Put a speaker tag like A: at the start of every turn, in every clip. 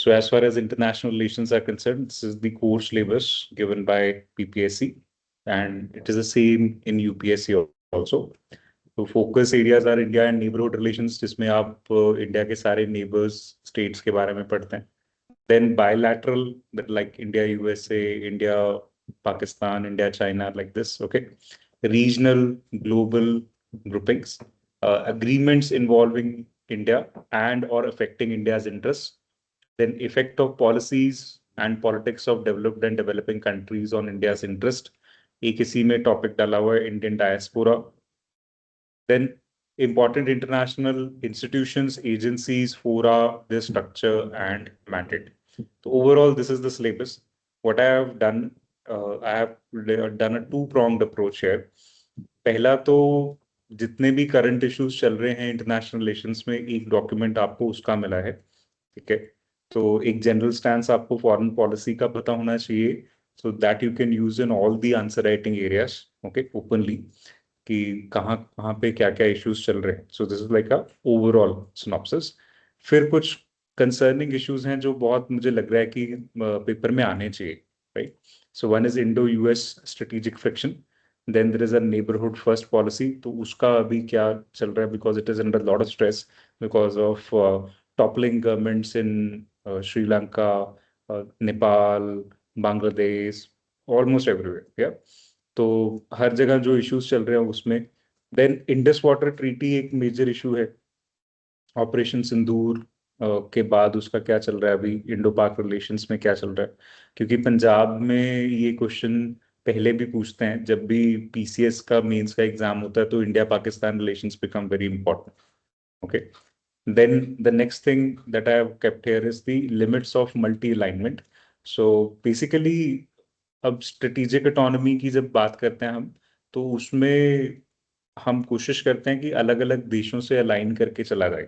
A: So as far as international relations are concerned, this is the core syllabus given by PPSC, and it is the same in UPSC also. तो focus areas R India and neighbourhood relations, जिसमें आप India के सारे neighbours states के बारे में पढ़ते हैं. Then bilateral, like India USA, India Pakistan, India China, like this. Okay. Regional, global groupings, agreements involving India and or affecting India's interests. Then effect of policies and politics of developed and developing countries on India's interest. एक इसी में topic डाला हुआ है Indian diaspora. Then important international institutions, agencies, fora, their structure and mandate. So overall, this is the syllabus. What I have done, I have done a two-pronged approach here. पहला तो जितने भी करंट इश्यूज चल रहे हैं international relations में, एक document आपको उसका मिला है. ठीक है. तो एक जनरल स्टैंस आपको फॉरेन पॉलिसी का पता होना चाहिए, so that you can use in all the answer writing areas, okay, openly, कि कहाँ कहाँ पे क्या क्या इश्यूज चल रहे हैं. So this is like a overall synopsis. फिर कुछ कंसर्निंग इश्यूज हैं जो बहुत मुझे लग रहा है कि पेपर में आने चाहिए, right. So one is Indo US strategic friction. Then there is a neighbourhood first policy, तो उसका अभी क्या चल रहा है, because it is under lot of stress because of toppling governments in Sri Lanka, Nepal, Bangladesh, almost everywhere. या तो हर जगह जो इश्यूज चल रहे हैं उसमें. देन इंडस वाटर ट्रीटी एक मेजर इशू है. ऑपरेशन सिंदूर के बाद उसका क्या चल रहा है अभी, इंडो पाक रिलेशंस में क्या चल रहा है. क्योंकि पंजाब में ये क्वेश्चन पहले भी पूछते हैं, जब भी पीसीएस का मेंस का एग्जाम होता है तो India Pakistan relations become very important. Okay. Then the next thing that I have kept here is the limits of multi-alignment. So basically, अब स्ट्रेटेजिक ऑटोनॉमी की जब बात करते हैं हम, तो उसमें हम कोशिश करते हैं कि अलग अलग देशों से अलाइन करके चला जाए.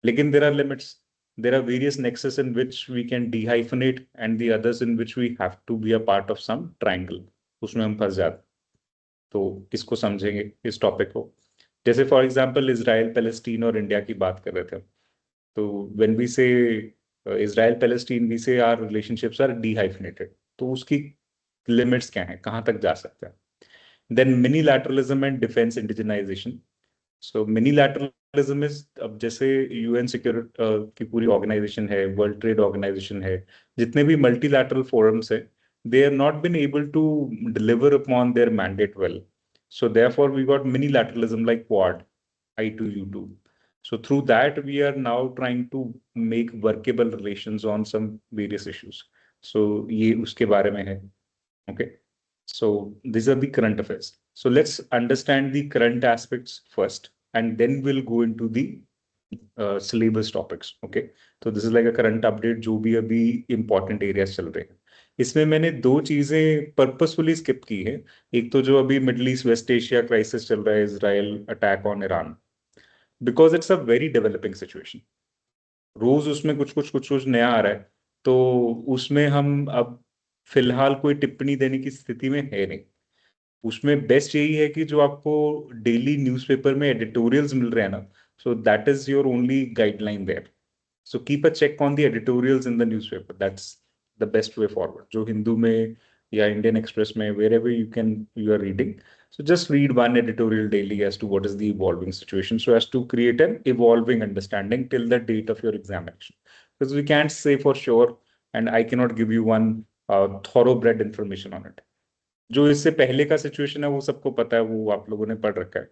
A: लेकिन there are limits. There are various nexuses in which we can dehyphenate and the others in which we have to be a part of some triangle. उसमें हम फंस जाते. तो इसको समझेंगे इस टॉपिक को. जैसे फॉर एग्जांपल इजराइल पैलेस्टीन और इंडिया की बात कर रहे थे. तो व्हेन वी से इजराइल पैलेस्टीन, वी से आर रिलेशनशिप्स आर डीहाइफनेटेड. तो उसकी लिमिट्स क्या हैं, कहाँ तक जा सकते हैं. Then minilateralism and defence indigenisation. So minilateralism is, अब जैसे यूएन सिक्योरिटी की पूरी ऑर्गेनाइजेशन है, वर्ल्ड ट्रेड ऑर्गेनाइजेशन है, जितने भी मल्टीलैटरल फोरम्स है, they are not been able to deliver upon their mandate well. So therefore, we got minilateralism like Quad, I2U2. So through that, we are now trying to make workable relations on some various issues. So ये उसके बारे में है. Okay. So these are the current affairs. So let's understand the current aspects first, and then we'll go into the syllabus topics. Okay. So this is like a current update जो भी अभी important areas चल रहे हैं. इसमें मैंने दो चीजें पर्पसफुली स्किप की है. एक तो जो अभी middle east west Asia crisis चल रहा है, Israel attack on Iran, because it's a very developing situation. रोज उसमें कुछ कुछ कुछ कुछ नया आ रहा है. तो उसमें हम अब फिलहाल कोई टिप्पणी देने की स्थिति में है नहीं. उसमें बेस्ट यही है कि जो आपको डेली न्यूज़पेपर में एडिटोरियल्स मिल रहे हैं ना, so that is your only guideline there. So keep a check on the editorials in the newspaper. That's the best way forward. जो हिंदू में या इंडियन एक्सप्रेस में, wherever you are reading, so just read one editorial daily as to what is the evolving situation, so as to create an evolving understanding till the date of your examination, because we can't say for sure, and I cannot give you one thoroughbred information on it. जो इससे पहले का situation है वो सबको पता है, वो आप लोगों ने पढ़ रखा है.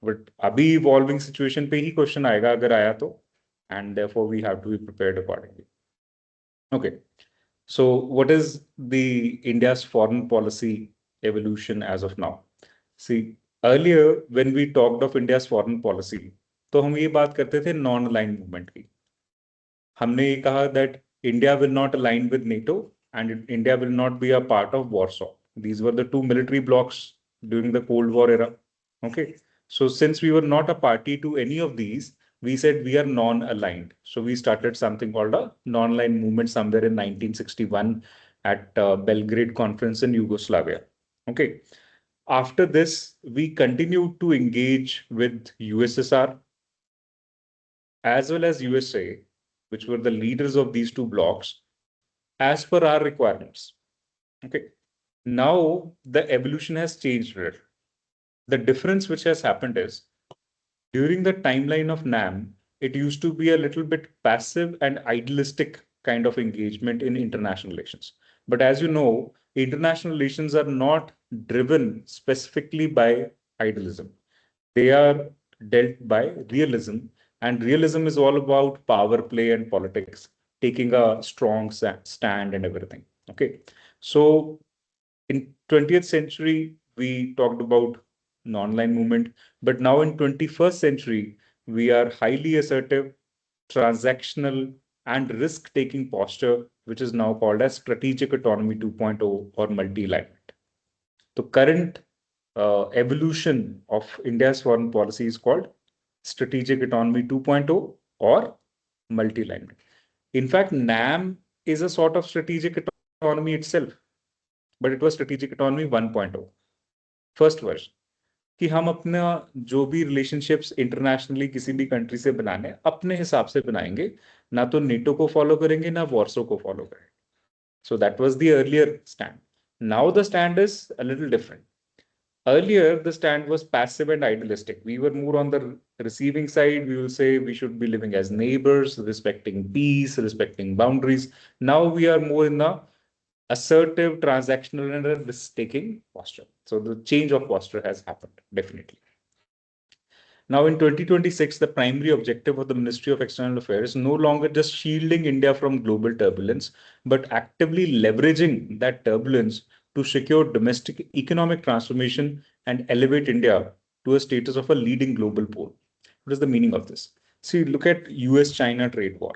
A: बट अभी इवॉल्विंग सिचुएशन पे ही क्वेश्चन आएगा, अगर आया तो, and therefore we have to be prepared accordingly. Okay. So what is the India's foreign policy evolution as of now. See, earlier when we talked of India's foreign policy, तो हम ये बात करते थे नॉन अलाइंड मूवमेंट की. हमने ये कहा that India will not align with NATO and India will not be a part of Warsaw. These were the two military blocs during the Cold War era. Okay. So since we were not a party to any of these, we said we are non-aligned. So we started something called a non-aligned movement somewhere in 1961 at Belgrade Conference in Yugoslavia. Okay. After this, we continued to engage with USSR as well as USA which were the leaders of these two blocks, as per our requirements. Okay. Now the evolution has changed a little. The difference which has happened is during the timeline of NAM, it used to be a little bit passive and idealistic kind of engagement in international relations. But as you know, international relations are not driven specifically by idealism. They are dealt by realism, and realism is all about power play and politics, taking a strong stand and everything. Okay. So in 20th century, we talked about non-line movement, but now in 21st century, we are highly assertive, transactional, and risk-taking posture, which is now called as strategic autonomy 2.0 or multi-alignment. The current evolution of India's foreign policy is called strategic autonomy 2.0 or multi-alignment. In fact, NAM is a sort of strategic autonomy itself, but it was strategic autonomy 1.0, first version, कि हम अपना जो भी relationships internationally किसी भी country से बनाने अपने हिसाब से बनाएंगे, ना तो नेटो को फॉलो करेंगे ना वॉर्सो को फॉलो करेंगे. So that was the earlier stand. Now the stand is a little different. Earlier, the stand was passive and idealistic. We were more on the receiving side. We will say we should be living as neighbors, respecting peace, respecting boundaries. Now we are more in the assertive, transactional, and a risk-taking posture. So the change of posture has happened, definitely. Now, in 2026, the primary objective of the Ministry of External Affairs is no longer just shielding India from global turbulence, but actively leveraging that turbulence to secure domestic economic transformation and elevate India to a status of a leading global pole. What is the meaning of this? See, look at US-China trade war.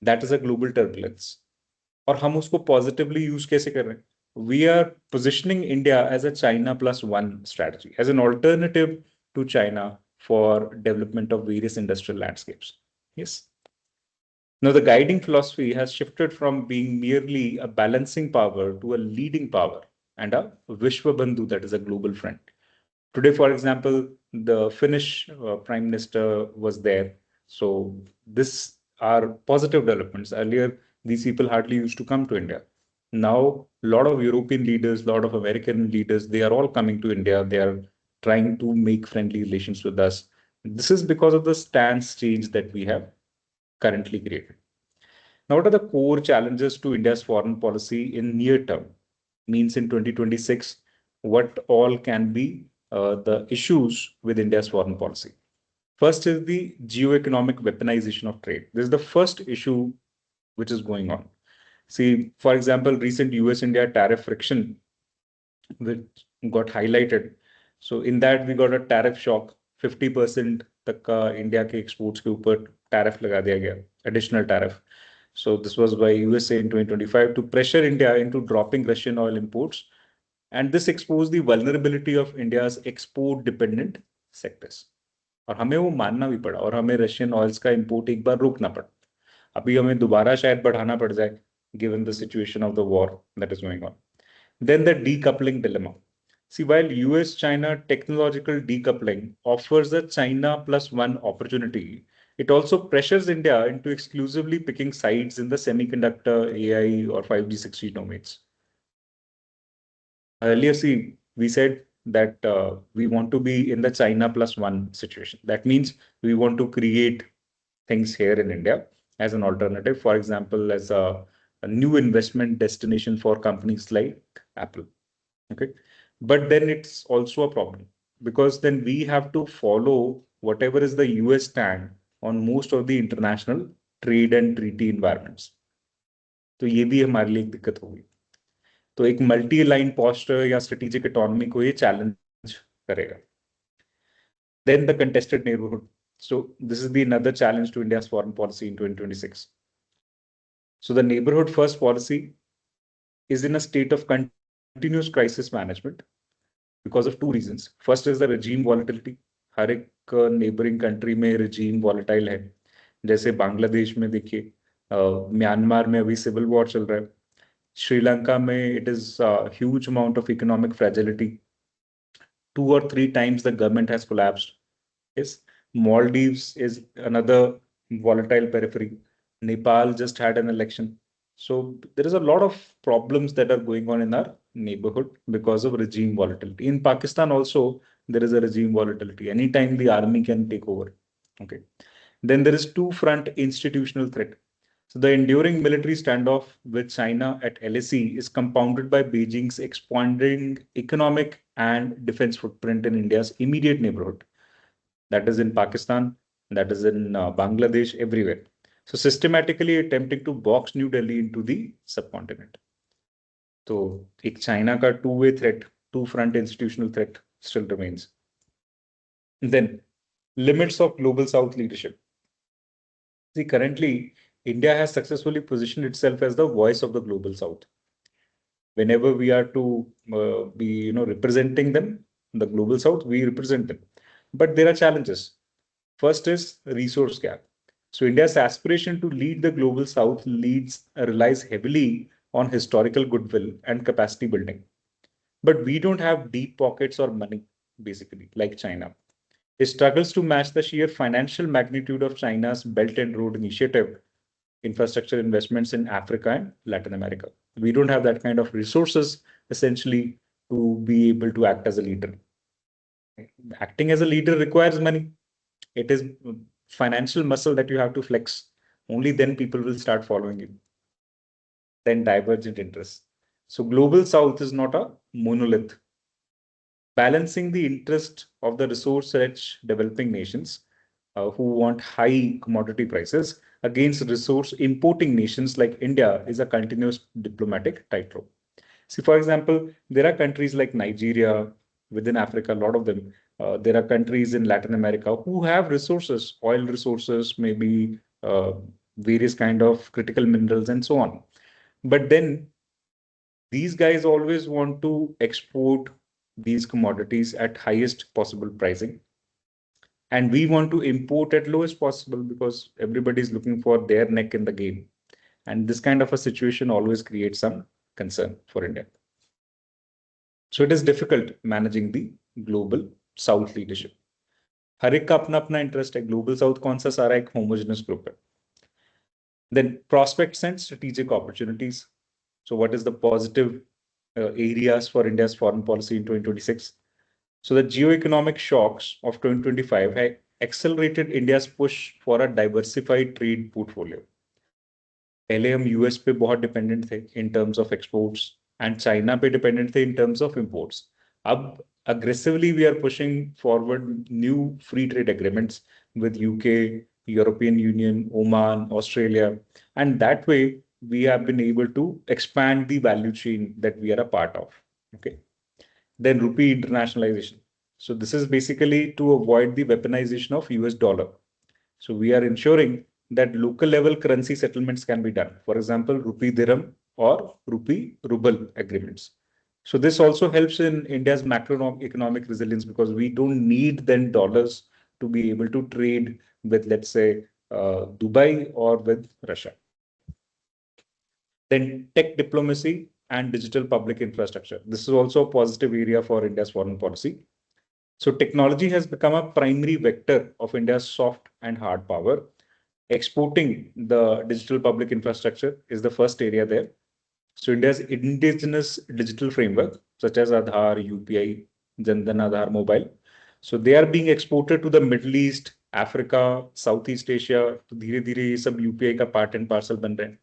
A: That is a global turbulence. और हम उसको positively use कैसे कर रहे हैं? We are positioning India as a China plus one strategy, as an alternative to China for development of various industrial landscapes. Yes. Now, the guiding philosophy has shifted from being merely a balancing power to a leading power and a Vishwabandhu, that is a global friend. Today, for example, the Finnish Prime Minister was there. So this are positive developments. Earlier, these people hardly used to come to India. Now, a lot of European leaders, a lot of American leaders, they are all coming to India. They are trying to make friendly relations with us. This is because of the stance change that we have currently created. Now, what are the core challenges to India's foreign policy in near term? Means in 2026, what all can be the issues with India's foreign policy? First is the geo-economic weaponization of trade. This is the first issue which is going on. See, for example, recent US-India tariff friction, which got highlighted. So in that, we got a tariff shock. 50% तक का India के exports के ऊपर tariff लगा दिया गया, additional tariff. So this was by USA in 2025 to pressure India into dropping Russian oil imports. And this exposed the vulnerability of India's export dependent sectors. और हमें वो मानना भी पड़ा और हमें रशियन ऑयल्स का इंपोर्ट एक बार रोकना पड़ा. अभी हमें दोबारा शायद बढ़ाना पड़ जाए given the situation of the war that is going on. Then the decoupling dilemma. See, while US-China technological decoupling offers a China plus one opportunity, it also pressures India into exclusively picking sides in the semiconductor, AI, or 5G, 6G domains. Earlier, see, we said that we want to be in the China plus one situation. That means we want to create things here in India as an alternative, for example, as a new investment destination for companies like Apple. Okay. But then it's also a problem because then we have to follow whatever is the US stand on most of the international trade and treaty environments. तो ये भी हमारे लिए एक दिक्कत होगी. तो एक मल्टी लाइन पोस्चर या स्ट्रेटेजिक इकोनॉमी को ये चैलेंज करेगा. Then the contested neighborhood. So this is the another challenge to India's foreign policy in 2026. So the neighborhood first policy is in a state of continuous crisis management because of two reasons. First is the regime volatility. हर एक neighboring country में regime volatile है. जैसे बांग्लादेश में देखिए, Myanmar में अभी civil war चल रहा है. श्रीलंका में it is a huge amount of economic fragility. 2 or 3 times the government has collapsed. Yes, Maldives is another volatile periphery. Nepal just had an election. So there is a lot of problems that are going on in our neighborhood because of regime volatility. In Pakistan also, there is a regime volatility. Anytime the army can take over. Okay. Then there is two-front institutional threat. So the enduring military standoff with China at LAC is compounded by Beijing's expanding economic and defense footprint in India's immediate neighborhood. That is in Pakistan, that is in Bangladesh, everywhere. So systematically attempting to box New Delhi into the subcontinent. तो एक China का two-way threat, two-front institutional threat still remains. Then limits of global South leadership. See, currently India has successfully positioned itself as the voice of the global South. Whenever we are to be representing them, the global South, we represent them. But there are challenges. First is resource gap. So India's aspiration to lead the global South relies heavily on historical goodwill and capacity building. But we don't have deep pockets or money, basically, like China. It struggles to match the sheer financial magnitude of China's Belt and Road Initiative infrastructure investments in Africa and Latin America. We don't have that kind of resources, essentially, to be able to act as a leader. Acting as a leader requires money. It is financial muscle that you have to flex. Only then people will start following you. Then divergent interests. So global South is not a monolith. Balancing the interest of the resource-rich developing nations who want high commodity prices against resource importing nations like India is a continuous diplomatic tightrope. See, for example, there are countries like Nigeria within Africa, a lot of them. There are countries in Latin America who have resources, oil resources, maybe various kind of critical minerals and so on. But then these guys always want to export these commodities at highest possible pricing. And we want to import at lowest possible because everybody is looking for their neck in the game. And this kind of a situation always creates some concern for India. So it is difficult managing the global South leadership. हर एक का अपना अपना interest है. Global south कौन सा सारा एक homogeneous group है. Then prospects and strategic opportunities. So what is the positive areas for India's foreign policy in 2026? So the geoeconomic shocks of 2025 have accelerated India's push for a diversified trade portfolio. पहले हम US पे बहुत dependent थे in terms of exports and China पे dependent थे in terms of imports. अब aggressively we are pushing forward new free trade agreements with UK, European Union, Oman, Australia, and that way we have been able to expand the value chain that we are a part of. Okay. Then rupee internationalization. So this is basically to avoid the weaponization of US dollar. So we are ensuring that local level currency settlements can be done. For example, rupee dirham or rupee ruble agreements. So this also helps in India's macroeconomic resilience because we don't need then dollars to be able to trade with, let's say, Dubai or with Russia. Then tech diplomacy and digital public infrastructure. This is also a positive area for India's foreign policy. So technology has become a primary vector of India's soft and hard power. Exporting the digital public infrastructure is the first area there. So India's indigenous digital framework, such as Aadhaar, UPI, Jan Dhan Aadhaar Mobile. So they are being exported to the Middle East, Africa, Southeast Asia. तो धीरे धीरे ये सब UPI का part and parcel बन रहे हैं.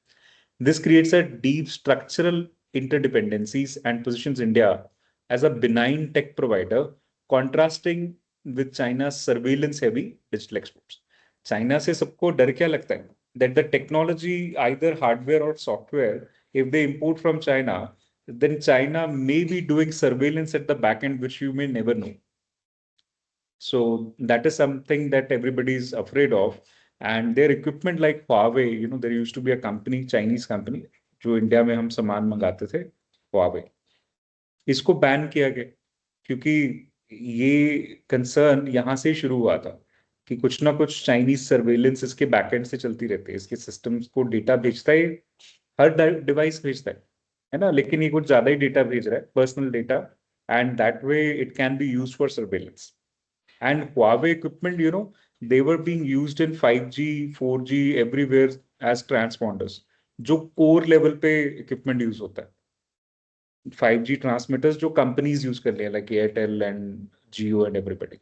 A: This creates a deep structural interdependencies and positions India as a benign tech provider, contrasting with China's surveillance-heavy digital exports. China से सबको डर क्या लगता है? That the technology, either hardware or software, if they import from China, then China may be doing surveillance at the back end, which you may never know. So that is something that everybody is afraid of. And their equipment like Huawei, there used to be a company, Chinese company, जो India में हम सामान मंगाते थे, Huawei. इसको ban किया गया क्योंकि ये कंसर्न यहाँ से शुरू हुआ था कि कुछ ना कुछ चाइनीज सर्वेलेंस इसके बैकएंड से चलती रहती है. इसके सिस्टम्स को डेटा भेजता है, हर डिवाइस भेजता है ना, लेकिन ये कुछ ज्यादा ही डेटा भेज रहा है, personal data, and that way it can be used for surveillance. And Huawei equipment, they were being used in 5G, 4G, everywhere as transponders, जो core level पे equipment use होता है. 5G transmitters जो companies use कर लिया, like Airtel and Jio and everybody,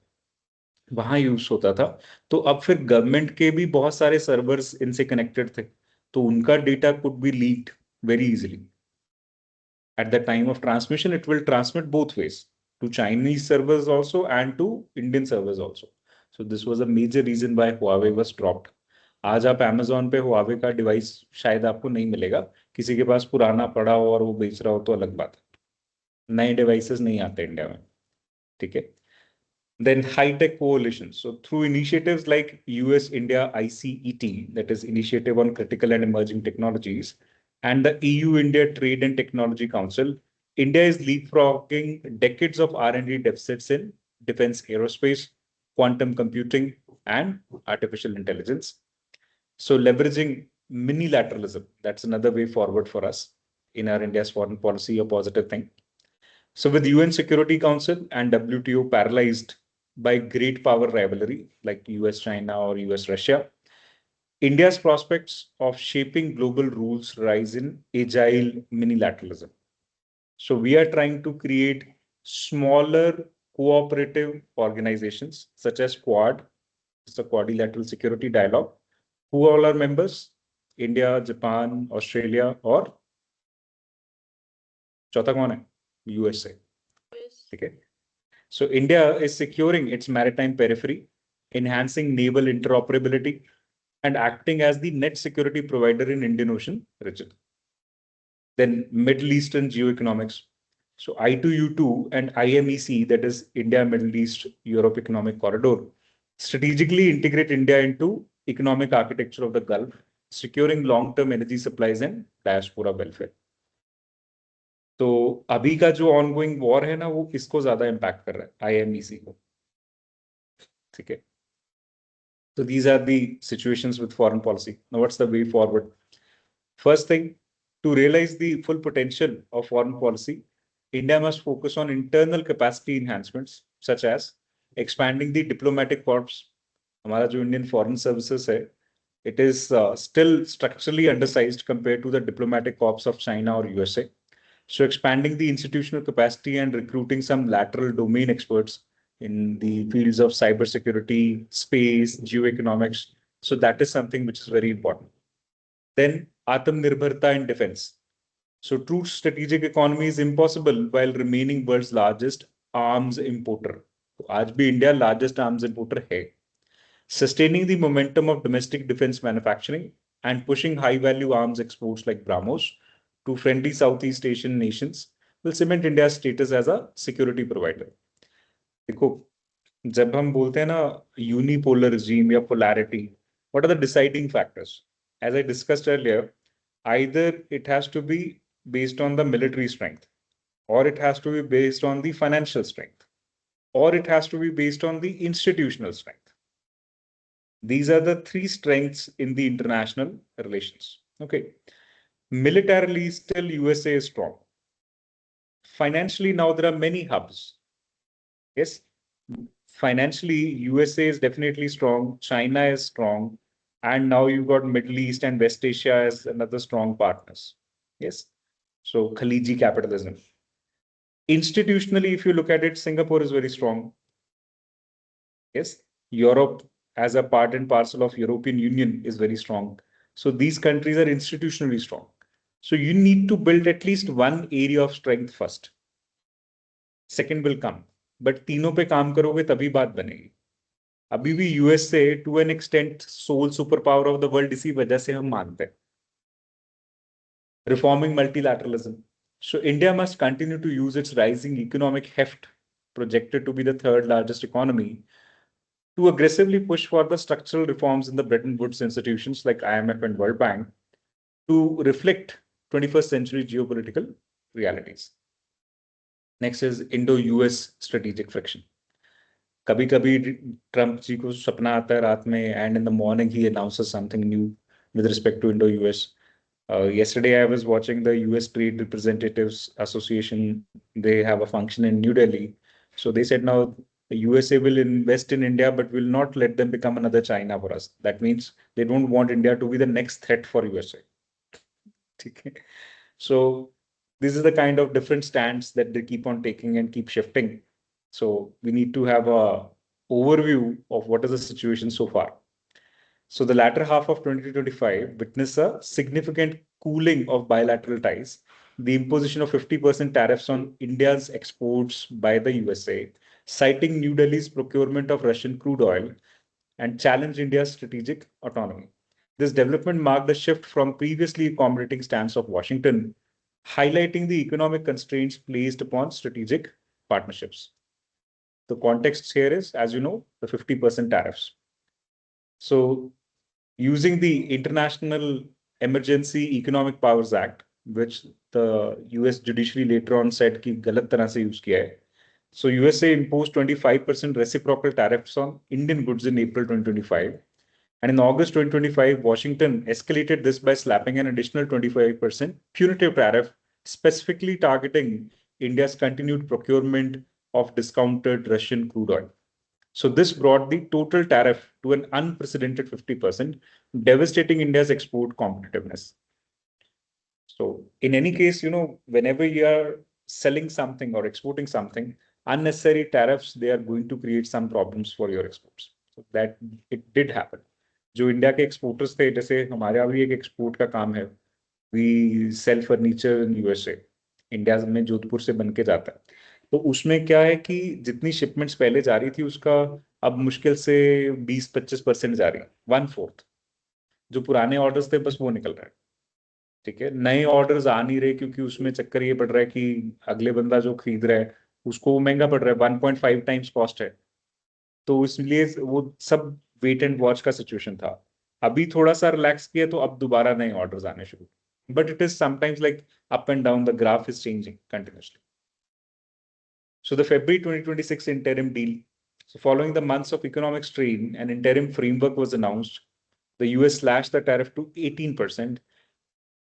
A: वहां use होता था. तो अब फिर गवर्नमेंट के भी बहुत सारे सर्वर्स इनसे कनेक्टेड थे, तो उनका data could be leaked very easily. At the time of transmission, it will transmit both ways, to Chinese servers also and to Indian servers also. So this was a major reason why Huawei was dropped. आज आप Amazon पे Huawei का device शायद आपको नहीं मिलेगा, किसी के पास पुराना पड़ा हो और वो बेच रहा हो तो अलग बात है. नए डिवाइसेस नहीं आते इंडिया में, ठीक है. Then high-tech coalitions. So through initiatives like US-India ICET, that is Initiative on Critical and Emerging Technologies, and the EU-India Trade and Technology Council, India is leapfrogging decades of R&D deficits in defense aerospace, quantum computing, and artificial intelligence. So leveraging minilateralism, that's another way forward for us in our India's foreign policy, a positive thing. So with UN Security Council and WTO paralyzed by great power rivalry like US-China or US-Russia, India's prospects of shaping global rules rise in agile minilateralism. So we are trying to create smaller cooperative organizations such as Quad, it's a quadrilateral security dialogue. Who all are members? India, Japan, Australia, or चौथा कौन है? USA. Okay. So India is securing its maritime periphery, enhancing naval interoperability, and acting as the net security provider in Indian Ocean region. Then Middle Eastern geoeconomics. So I2U2 and IMEC, that is India, Middle East, Europe Economic Corridor, strategically integrate India into economic architecture of the Gulf, securing long-term energy supplies and diaspora welfare. तो अभी का जो ongoing war है ना, वो किसको ज्यादा impact कर रहा है? आईएमईसी को, ठीक है. So these are the situations with foreign policy. Now what's the way forward? First thing, to realize the full potential of foreign policy, India must focus on internal capacity enhancements such as expanding the diplomatic corps. हमारा जो Indian foreign services है, it is still structurally undersized compared to the diplomatic corps of China or USA. So expanding the institutional capacity and recruiting some lateral domain experts in the fields of cybersecurity, space, geoeconomics. So that is something which is very important. Then Atmanirbharta in defense. So true strategic economy is impossible while remaining world's largest arms importer. So आज भी India largest arms importer है. Sustaining the momentum of domestic defense manufacturing and pushing high value arms exports like BrahMos to friendly Southeast Asian nations will cement India's status as a security provider. देखो, जब हम बोलते हैं ना unipolar regime या polarity, what are the deciding factors? As I discussed earlier, either it has to be based on the military strength, or it has to be based on the financial strength, or it has to be based on the institutional strength. These are the three strengths in the international relations. Okay. Militarily, still USA is strong. Financially, now there are many hubs. Yes, financially, USA is definitely strong. China is strong. And now you've got Middle East and West Asia as another strong partners. Yes. So Khaliji capitalism. Institutionally, if you look at it, Singapore is very strong. Yes. Europe as a part and parcel of European Union is very strong. So these countries are institutionally strong. So you need to build at least one area of strength first. Second will come. But तीनों पे काम करोगे तभी बात बनेगी. अभी भी US से to an extent sole superpower of the world इसी वजह से हम मानते हैं. Reforming multilateralism. So India must continue to use its rising economic heft, projected to be the third largest economy, to aggressively push for the structural reforms in the Bretton Woods institutions like IMF and World Bank to reflect 21st century geopolitical realities. Next is Indo-US strategic friction. कभी कभी Trump जी को सपना आता है रात में, and in the morning he announces something new with respect to Indo-US. Yesterday I was watching the US Trade Representatives Association. They have a function in New Delhi. So they said now The USA will invest in India, but will not let them become another China for us. That means they don't want India to be the next threat for USA. Okay. So this is the kind of different stands that they keep on taking and keep shifting. So we need to have a overview of what is the situation so far. So the latter half of 2025 witnessed a significant cooling of bilateral ties. The imposition of 50% tariffs on India's exports by the USA, citing New Delhi's procurement of Russian crude oil, and challenged India's strategic autonomy. This development marked a shift from previously accommodating stance of Washington, highlighting the economic constraints placed upon strategic partnerships. The context here is, as you know, the 50% tariffs. So using the International Emergency Economic Powers Act, which the US judiciary later on said कि गलत तरह से use किया है. So USA imposed 25% reciprocal tariffs on Indian goods in April 2025. And in August 2025, Washington escalated this by slapping an additional 25% punitive tariff, specifically targeting India's continued procurement of discounted Russian crude oil. So this brought the total tariff to an unprecedented 50%, devastating India's export competitiveness. So in any case, whenever you are selling something or exporting something, unnecessary tariffs, they are going to create some problems for your exports. So that it did happen. जो India के exporters थे, जैसे हमारे भी एक export का काम है, we sell furniture in USA, India में जोधपुर से बन के जाता है. तो उसमें क्या है कि जितनी शिपमेंट्स पहले जा रही थी उसका अब मुश्किल से 20-25% जा रही है, 1/4. जो पुराने ऑर्डर्स थे बस वो निकल रहा है. ठीक है, नए ऑर्डर्स आ नहीं रहे क्योंकि उसमें चक्कर ये पड़ रहा है कि अगले बंदा जो खरीद रहा है उसको महंगा पड़ रहा है, 1.5 टाइम्स कॉस्ट है. तो इसलिए वो सब वेट एंड वॉच का सिचुएशन था. अभी थोड़ा सा रिलैक्स किया तो अब दोबारा नए ऑर्डर्स आने शुरू. But it is sometimes like up and down, the graph is changing continuously. So the February 2026 interim deal. So following the months of economic strain, an interim framework was announced. The US slashed the tariff to 18%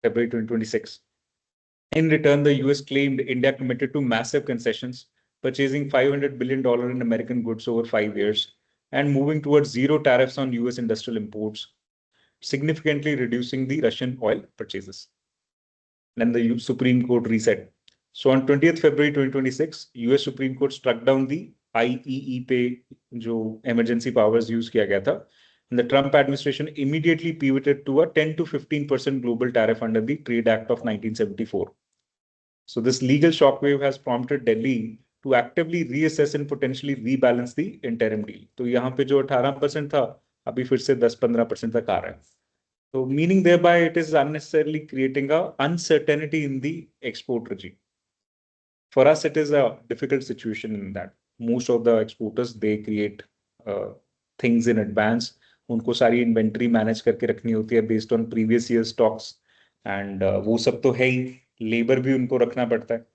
A: February 2026. In return, the US claimed India committed to massive concessions, purchasing $500 billion in American goods over 5 years and moving towards zero tariffs on US industrial imports, significantly reducing the Russian oil purchases. Then the Supreme Court reset. So on 20th February 2026, US Supreme Court struck down the IEEPA, जो emergency powers use किया गया था. And the Trump administration immediately pivoted to a 10 to 15% global tariff under the Trade Act of 1974. So this legal shockwave has prompted Delhi to actively reassess and potentially rebalance the interim deal. तो यहाँ पे जो 18% था, अभी फिर से 10-15% तक आ रहा है. So meaning thereby it is unnecessarily creating a uncertainty in the export regime. For us, it is a difficult situation in that most of the exporters, they create things in advance. उनको सारी inventory manage करके रखनी होती है based on previous year stocks, and वो सब तो है ही. लेबर भी उनको रखना पड़ता है.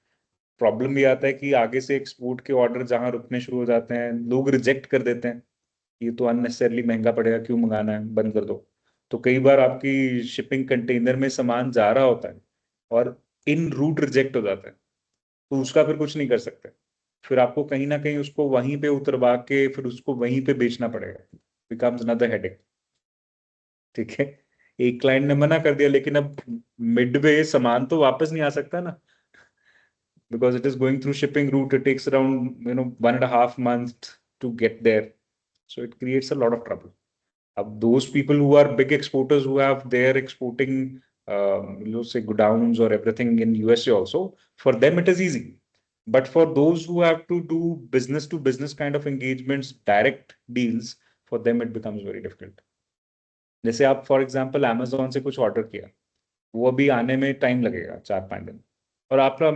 A: प्रॉब्लम ये आता है कि आगे से एक्सपोर्ट के ऑर्डर जहां रुकने शुरू हो जाते हैं, लोग रिजेक्ट कर देते हैं. ये तो अननेसेसरली महंगा पड़ेगा, क्यों मंगाना है, बंद कर दो. तो कई बार आपकी शिपिंग कंटेनर में सामान जा रहा होता है और इन रूट रिजेक्ट हो जाता है, तो उसका फिर कुछ नहीं कर सकते. फिर आपको कहीं ना कहीं उसको वहीं पे उतरवा के फिर उसको वहीं पे बेचना पड़ेगा. Becomes another headache. ठीक है, एक क्लाइंट ने मना कर दिया, लेकिन अब मिडवे सामान तो वापस नहीं आ सकता ना, because it is going through shipping route. It takes around 1.5 months to get there, so it creates a lot of trouble. Those people who are big exporters who have their exporting say godowns or everything in USA also, for them it is easy. But for those who have to do business to business kind of engagements, direct deals, for them it becomes very difficult. जैसे आप for example Amazon से कुछ order किया, वो अभी आने में time लगेगा 4-5 दिन, और आपका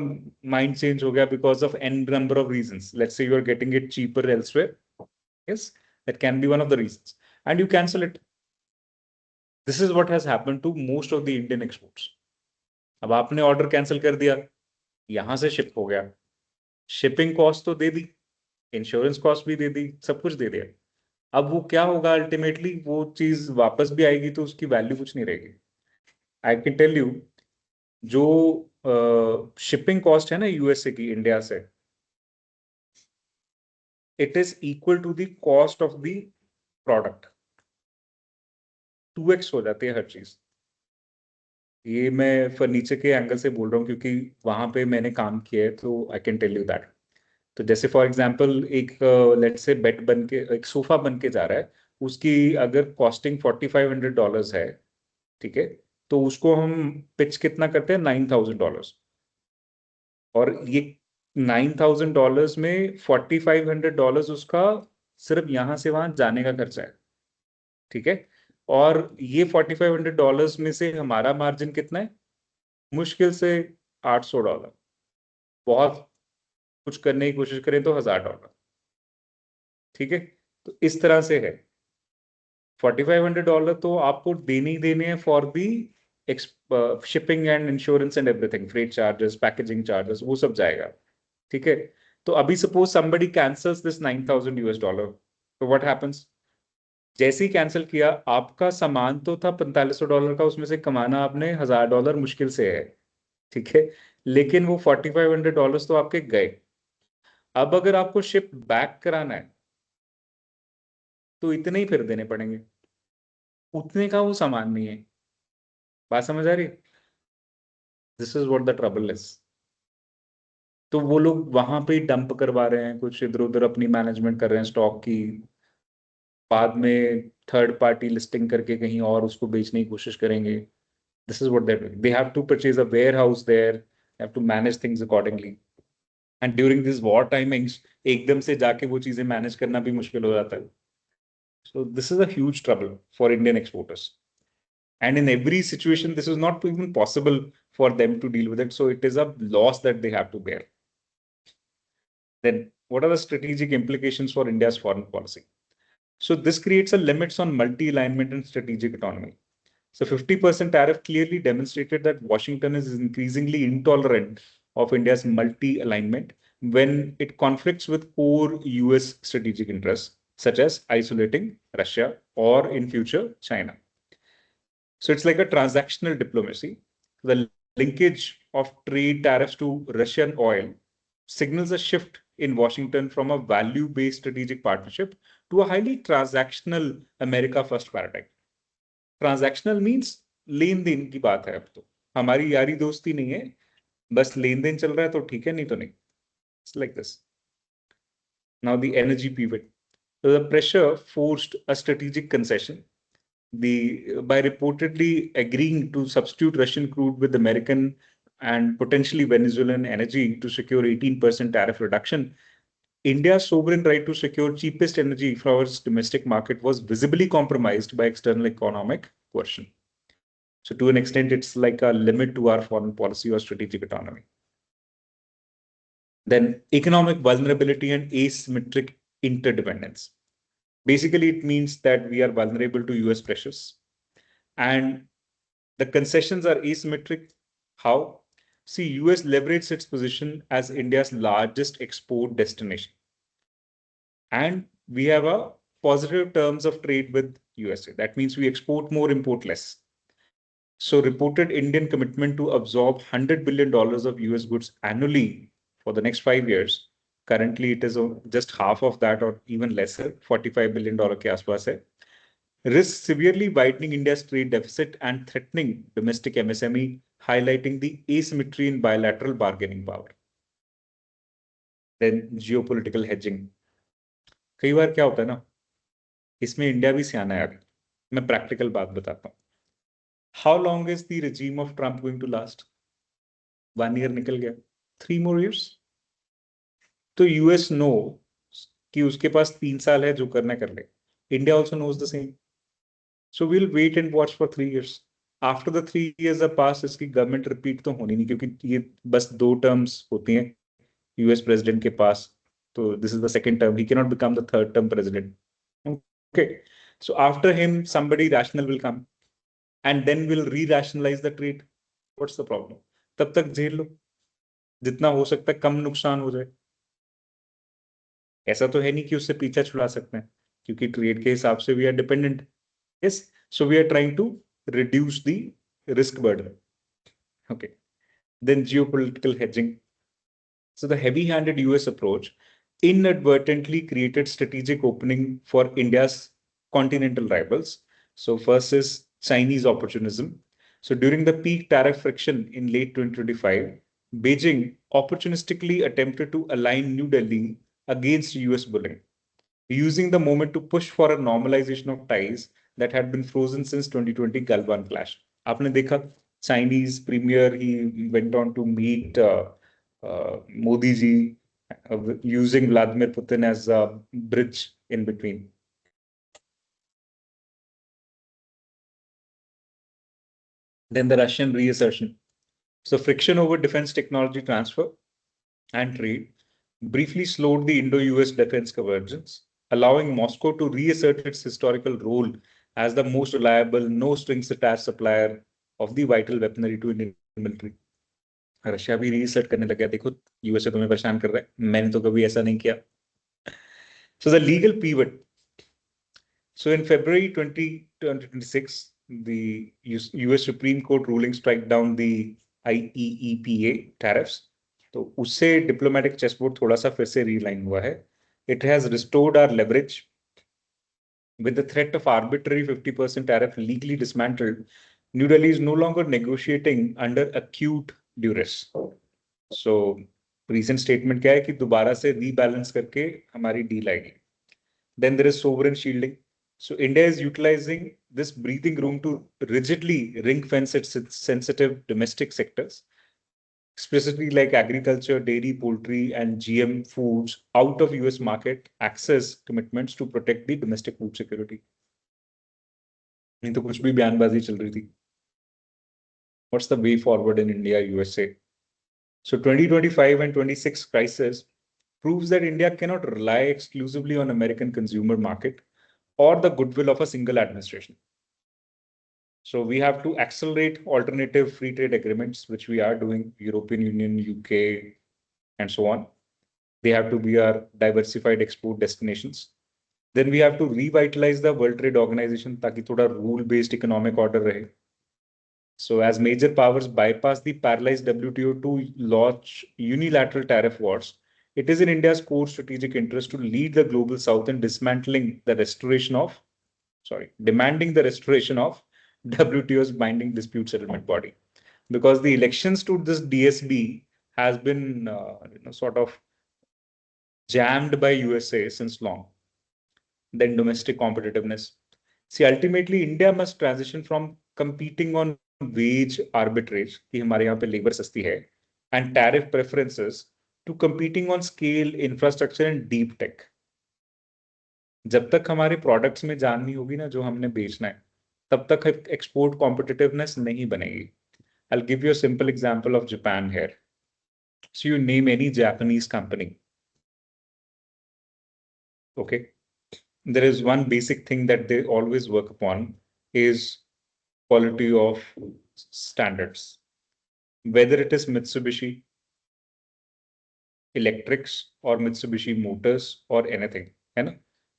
A: माइंड चेंज हो गया because of an number of reasons. Let's say you are getting it cheaper elsewhere. Yes, that can be one of the reasons, and you cancel it. This is what has happened to most of the Indian exports. अब आपने order cancel कर दिया, यहां से ship हो गया, shipping cost तो दे दी, insurance cost भी दे दी, सब कुछ दे दिया. अब वो क्या होगा, अल्टीमेटली वो चीज वापस भी आएगी तो उसकी वैल्यू कुछ नहीं रहेगी. आई कैन टेल यू, जो शिपिंग कॉस्ट है ना यूएसए की इंडिया से, it is equal to the cost of the product. 2x हो जाती है हर चीज. ये मैं फर्नीचर के एंगल से बोल रहा हूँ क्योंकि वहां पे मैंने काम किया है, तो I can tell you that. तो जैसे फॉर एग्जांपल एक लेट से बेड बन के, एक सोफा बन के जा रहा है, उसकी अगर कॉस्टिंग $4,500 है, ठीक है, तो उसको हम पिच कितना करते हैं, $9,000. और ये $9,000 में $4,500 उसका सिर्फ यहां से वहां जाने का खर्चा है, ठीक है. और ये $4,500 में से हमारा मार्जिन कितना है, मुश्किल से $800. बहुत कुछ करने की कोशिश करें तो $1,000. ठीक है, तो इस तरह से है. $4,500 तो आपको देने ही देने हैं for the shipping and insurance and everything, freight charges, packaging charges, वो सब जाएगा. ठीक है, तो अभी सपोज समबडी कैंसल्स दिस $9,000, तो व्हाट हैपेंस, जैसे ही कैंसिल किया, आपका सामान तो था $4,500 का, उसमें से कमाना आपने $1,000 मुश्किल से है, ठीक है, लेकिन वो $4,500 तो आपके गए. अब अगर आपको शिप बैक कराना है तो इतने ही फिर देने पड़ेंगे, उतने का वो सामान नहीं है. बात समझ आ रही है? This is what the trouble is. तो वो लोग वहां पे डंप करवा रहे हैं, कुछ इधर उधर अपनी मैनेजमेंट कर रहे हैं स्टॉक की, बाद में थर्ड पार्टी लिस्टिंग करके कहीं और उसको बेचने की कोशिश करेंगे. This is what they have to purchase a warehouse there, have to manage things accordingly. And during this war timings एकदम से जाके वो चीजें मैनेज करना भी मुश्किल हो जाता है. So this is a huge trouble for Indian exporters. And in every situation, this is not even possible for them to deal with it. So it is a loss that they have to bear. Then what are the strategic implications for India's foreign policy? So this creates a limits on multi-alignment and strategic autonomy. So 50% tariff clearly demonstrated that Washington is increasingly intolerant of India's multi-alignment when it conflicts with core US strategic interests, such as isolating Russia or in future China. So it's like a transactional diplomacy. The linkage of trade tariffs to Russian oil signals a shift in Washington from a value-based strategic partnership to a highly transactional America first paradigm. Transactional means lane then की बात है. अब तो हमारी यारी दोस्ती नहीं है, बस लेन देन चल रहा है तो ठीक है, नहीं तो नहीं. It's like this. Now the energy pivot. So the pressure forced a strategic concession by reportedly agreeing to substitute Russian crude with American and potentially Venezuelan energy to secure 18% tariff reduction. India's sovereign right to secure cheapest energy for its domestic market was visibly compromised by external economic coercion. So to an extent, it's like a limit to our foreign policy or strategic autonomy. Then economic vulnerability and asymmetric interdependence. Basically, it means that we are vulnerable to US pressures, and the concessions are asymmetric. How? See, US leveraged its position as India's largest export destination, and we have a positive terms of trade with USA. That means we export more, import less. So reported Indian commitment to absorb $100 billion of US goods annually for the next 5 years. Currently, it is just half of that or even lesser, $45 billion के आसपास है. Risks severely widening India's trade deficit and threatening domestic MSME, highlighting the asymmetry in bilateral bargaining power. Then geopolitical hedging. कई बार क्या होता है ना, इसमें India भी सियाना है. अभी मैं प्रैक्टिकल बात बताता हूँ. How long is the regime of Trump going to last? 1 year निकल गया, 3 more years. तो यूएस नो कि उसके पास 3 साल है, जो करना कर ले. India also knows the same. So will wait and watch for 3 years. After the 3 years are pass, इसकी गवर्नमेंट रिपीट तो होनी नहीं, क्योंकि ये बस 2 टर्म्स होती हैं यूएस प्रेसिडेंट के पास. तो this is the second term, he can not become the third term president. Okay, so after him somebody rational will come and then will re-rationalize the trade. What's the problem? तब तक झेल लो, जितना हो सकता है कम नुकसान हो जाए. ऐसा तो है नहीं कि उससे पीछा छुड़ा सकते हैं, क्योंकि ट्रेड के हिसाब से we are dependent. Yes, so we are trying to reduce the risk burden. Okay. Then geopolitical hedging. So the heavy-handed US approach inadvertently created strategic opening for India's continental rivals. So first is Chinese opportunism. So during the peak tariff friction in late 2025, Beijing opportunistically attempted to align New Delhi against US bullying, using the moment to push for a normalization of ties that had been frozen since 2020 Galwan clash. आपने देखा Chinese premier, he went on to meet Modi ji, using Vladimir Putin as a bridge in between. Then the Russian reassertion. So friction over defense technology transfer and trade briefly slowed the Indo-US defense convergence, allowing Moscow to reassert its historical role as the most reliable, no-strings-attached supplier of the vital weaponry to Indian military. Russia भी reset करने लगा, देखो USA तुम्हें परेशान कर रहा है, मैंने तो कभी ऐसा नहीं किया. So the legal pivot. So in February 2026, the US Supreme Court ruling struck down the IEEPA tariffs. तो उससे डिप्लोमेटिक चेसबोर्ड थोड़ा सा फिर से रीलाइन हुआ है. It has restored our leverage. With the threat of arbitrary 50% tariff legally dismantled, New Delhi is no longer negotiating under acute duress. So recent statement क्या है कि दोबारा से रीबैलेंस करके हमारी डील आएगी. Then there is sovereign shielding. So India is utilizing this breathing room to rigidly ring fence its sensitive domestic sectors, specifically like agriculture, dairy, poultry, and GM foods out of US market access commitments to protect the domestic food security. नहीं तो कुछ भी बयानबाजी चल रही थी. What's the way forward in India, USA? So 2025 and 26 crisis proves that India cannot rely exclusively on American consumer market or the goodwill of a single administration. So we have to accelerate alternative free trade agreements, which we are doing, European Union, UK, and so on. They have to be our diversified export destinations. Then we have to revitalize the World Trade Organization ताकि थोड़ा rule-based economic order रहे. So as major powers bypass the paralyzed WTO to launch unilateral tariff wars, it is in India's core strategic interest to lead the global south in demanding the restoration of WTO's binding dispute settlement body. Because the elections to this DSB has been sort of jammed by USA since long. Then domestic competitiveness. See, ultimately, India must transition from competing on wage arbitrage, कि हमारे यहाँ पे labor सस्ती है, and tariff preferences, to competing on scale, infrastructure, and deep tech. जब तक हमारे products में जान नहीं होगी ना जो हमने बेचना है, तब तक एक्सपोर्ट कॉम्पिटिटिवनेस नहीं बनेगी. I'll give you a simple example of Japan here. So you name any Japanese company. Okay. There is one basic thing that they always work upon is quality of standards. Whether it is Mitsubishi Electrics or Mitsubishi Motors or anything, है ना?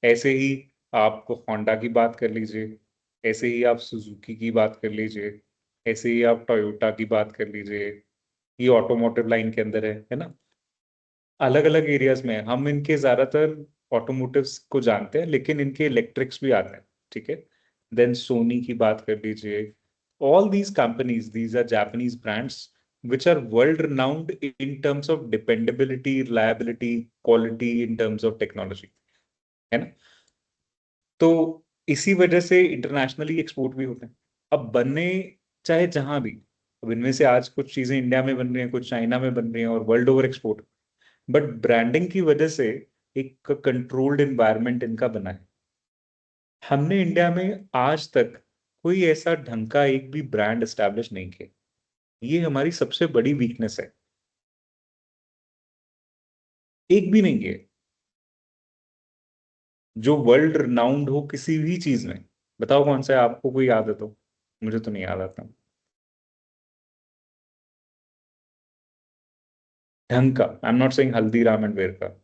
A: ऐसे ही आपको Honda की बात कर लीजिए, ऐसे ही आप सुजुकी की बात कर लीजिए, ऐसे ही आप टोयोटा की बात कर लीजिए. ये ऑटोमोटिव लाइन के अंदर है ना? अलग अलग एरियाज में हम इनके ज्यादातर ऑटोमोटिव्स को जानते हैं, लेकिन इनके इलेक्ट्रिक्स भी आते हैं. ठीक है. देन सोनी की बात कर लीजिए. All these companies, these are Japanese brands which are world renowned in terms of dependability, reliability, quality, in terms of technology, है ना? तो इसी वजह से इंटरनेशनली एक्सपोर्ट भी होते हैं. अब बनने चाहे जहां भी, अब इनमें से आज कुछ चीजें इंडिया में बन रही हैं, कुछ चाइना में बन रही हैं और world over export, but branding की वजह से एक कंट्रोल्ड एनवायरनमेंट इनका बना है. हमने इंडिया में आज तक कोई ऐसा ढंग का एक भी ब्रांड एस्टैब्लिश नहीं किया. ये हमारी सबसे बड़ी वीकनेस है. एक भी नहीं है जो वर्ल्ड रिनाउंड हो किसी भी चीज में. बताओ कौन सा है, आपको कोई याद है तो? मुझे तो नहीं याद आता ढंग का. I am not saying Haldiram and where का.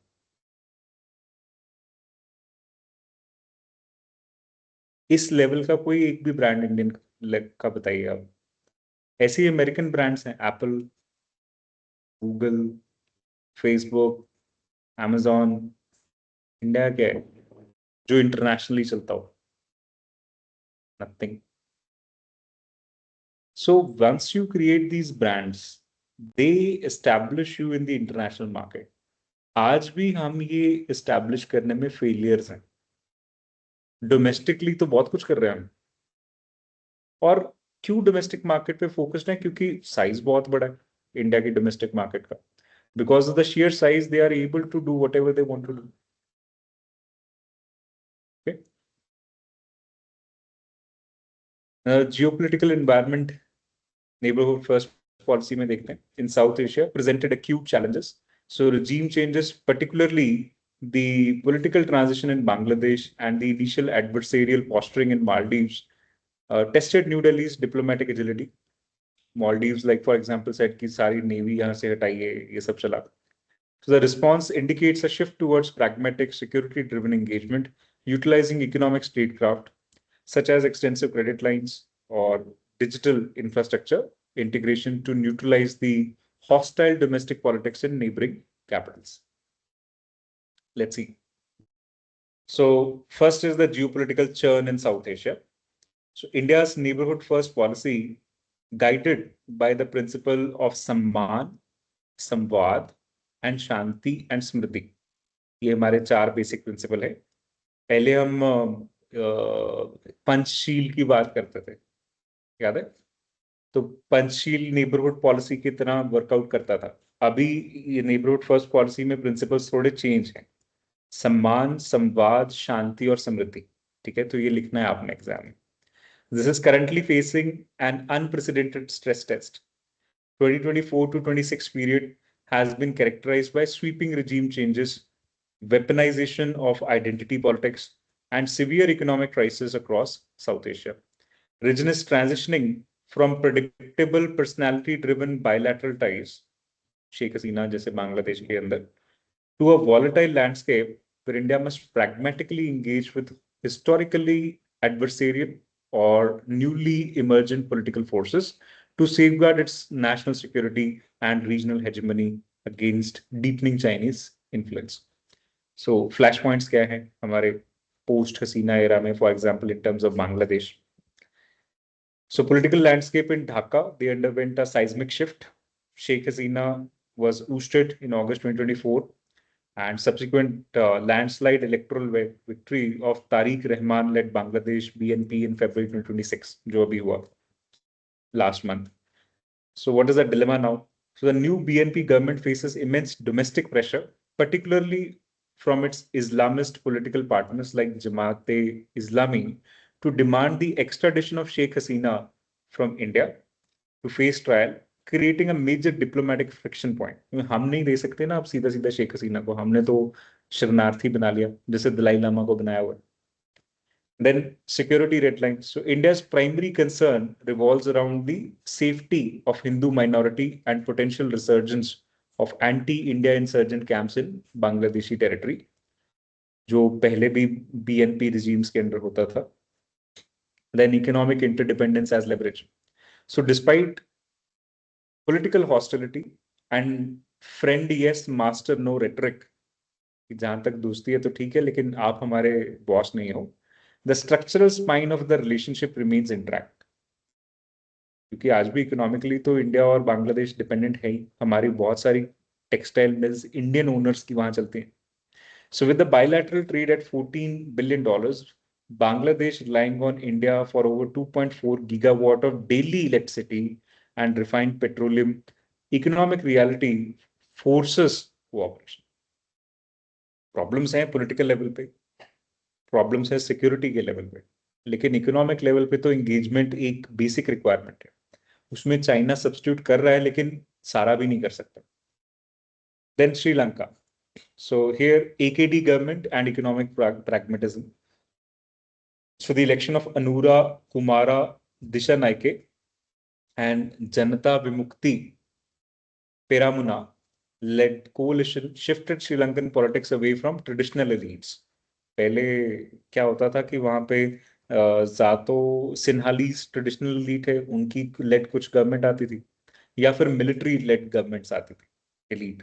A: इस लेवल का कोई एक भी ब्रांड इंडियन का बताइए आप. ऐसे ही अमेरिकन ब्रांड्स हैं, Apple, Google, Facebook, Amazon, India क्या है जो इंटरनेशनली चलता हो? Nothing. So once you create these brands, they establish you in the international market. आज भी हम ये establish करने में failures हैं. डोमेस्टिकली तो बहुत कुछ कर रहे हैं हम. और क्यों डोमेस्टिक मार्केट पे फोकस्ड है? क्योंकि साइज बहुत बड़ा है इंडिया की डोमेस्टिक मार्केट का. Because of the sheer size, they are able to do whatever they want to do. Okay. Geopolitical environment, neighborhood first policy में देखते हैं. In South Asia presented acute challenges. So regime changes, particularly the political transition in Bangladesh and the initial adversarial posturing in Maldives, tested New Delhi's diplomatic agility. Maldives, like for example, said कि सारी navy यहाँ से हटाइए, ये सब चला. So the response indicates a shift towards pragmatic, security-driven engagement, utilizing economic statecraft, such as extensive credit lines or digital infrastructure integration to neutralize the hostile domestic politics in neighboring capitals. Let's see. So first is the geopolitical churn in South Asia. So India's neighborhood first policy, guided by the principle of Samman, Samvad, and Shanti and Smriti. ये हमारे 4 basic principle है. पहले हम पंचशील की बात करते थे, याद है? तो पंचशील नेबरहुड पॉलिसी की तरह वर्कआउट करता था. अभी ये नेबरहुड फर्स्ट पॉलिसी में प्रिंसिपल्स थोड़े चेंज हैं. सम्मान, संवाद, शांति और समृद्धि. ठीक है, तो ये लिखना है आपने एग्जाम में. This is currently facing an unprecedented stress test. 2024 to 26 period has been characterized by sweeping regime changes, weaponization of identity politics, and severe economic crisis across South Asia. Region is transitioning from predictable personality-driven bilateral ties, Sheikh Hasina जैसे बांग्लादेश के अंदर, to a volatile landscape where India must pragmatically engage with historically adversarial or newly emergent political forces to safeguard its national security and regional hegemony against deepening Chinese influence. So flashpoints क्या है हमारे post Hasina era में, for example, in terms of Bangladesh. So political landscape in Dhaka, they underwent a seismic shift. Sheikh Hasina was ousted in August 2024, and subsequent landslide electoral victory of Tariq Rahman led Bangladesh BNP in February 2026, जो अभी हुआ last month. So what is the dilemma now? So the new BNP government faces immense domestic pressure, particularly from its Islamist political partners like Jamaat-e-Islami, to demand the extradition of Sheikh Hasina from India to face trial, creating a major diplomatic friction point. हम नहीं दे सकते ना अब सीधा सीधा शेख हसीना को, हमने तो शरणार्थी बना लिया जैसे दलाई लामा को बनाया हुआ. Then security red lines. So India's primary concern revolves around the safety of Hindu minority and potential resurgence of anti-India insurgent camps in Bangladeshi territory, जो पहले भी BNP regimes के अंदर होता था. Then economic interdependence as leverage. So despite political hostility and friend yes master no rhetoric, जहां तक दोस्ती है तो ठीक है लेकिन आप हमारे बॉस नहीं हो, the structural spine of the relationship remains intact. क्योंकि आज भी इकोनॉमिकली तो इंडिया और बांग्लादेश डिपेंडेंट है ही. हमारी बहुत सारी टेक्सटाइल मिल्स इंडियन ओनर्स की वहां चलती हैं. So with the bilateral trade at $14 billion, Bangladesh relying on India for over 2.4 gigawatt of daily electricity and refined petroleum, economic reality forces cooperation. Problems हैं political level पे, problems है security के level पे, लेकिन economic level पे तो engagement एक basic requirement है. उसमें चाइना सब्स्टिट्यूट कर रहा है लेकिन सारा भी नहीं कर सकता. Then Sri Lanka. So here AKD government and economic pragmatism. So the election of Anura Kumara Dissanayake and Janata Vimukti Peramuna led coalition shifted Sri Lankan politics away from traditional elites. पहले क्या होता था कि वहां पे जातो Sinhalese traditional elite है, उनकी लेड कुछ गवर्नमेंट आती थी या फिर मिलिट्री लेड गवर्नमेंट्स आती थी elite.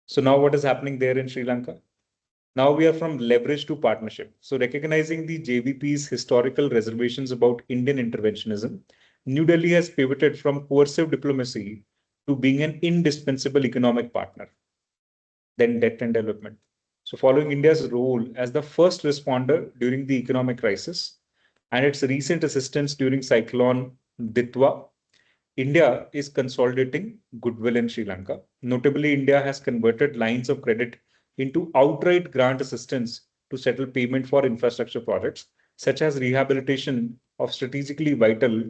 A: So now what is happening there in Sri Lanka? Now we are from leverage to partnership. So recognizing the JVP's historical reservations about Indian interventionism, New Delhi has pivoted from coercive diplomacy to being an indispensable economic partner, then debt and development. So following India's role as the first responder during the economic crisis and its recent assistance during Cyclone Ditwa, India is consolidating goodwill in Sri Lanka. Notably, India has converted lines of credit into outright grant assistance to settle payment for infrastructure projects, such as rehabilitation of strategically vital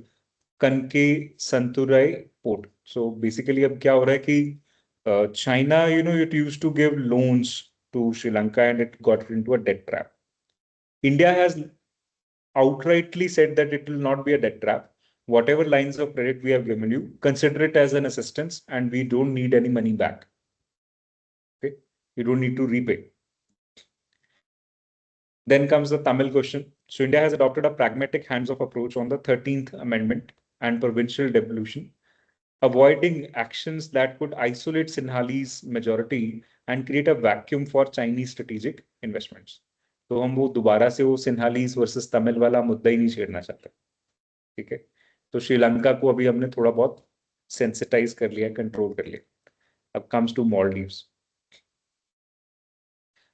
A: Kanke Santurai port. So basically, अब क्या हो रहा है कि China, it used to give loans to Sri Lanka and it got into a debt trap. India has outrightly said that it will not be a debt trap. Whatever lines of credit we have given you, consider it as an assistance and we don't need any money back. Okay, you don't need to repay. Then comes the Tamil question. So India has adopted a pragmatic hands-off approach on the 13th Amendment and provincial devolution, avoiding actions that could isolate Sinhalese majority and create a vacuum for Chinese strategic investments. तो हम वो दोबारा से वो Sinhalese versus Tamil वाला मुद्दा ही नहीं छेड़ना चाहते. ठीक है, तो श्रीलंका को अभी हमने थोड़ा बहुत सेंसिटाइज कर लिया, कंट्रोल कर लिया. अब comes to Maldives.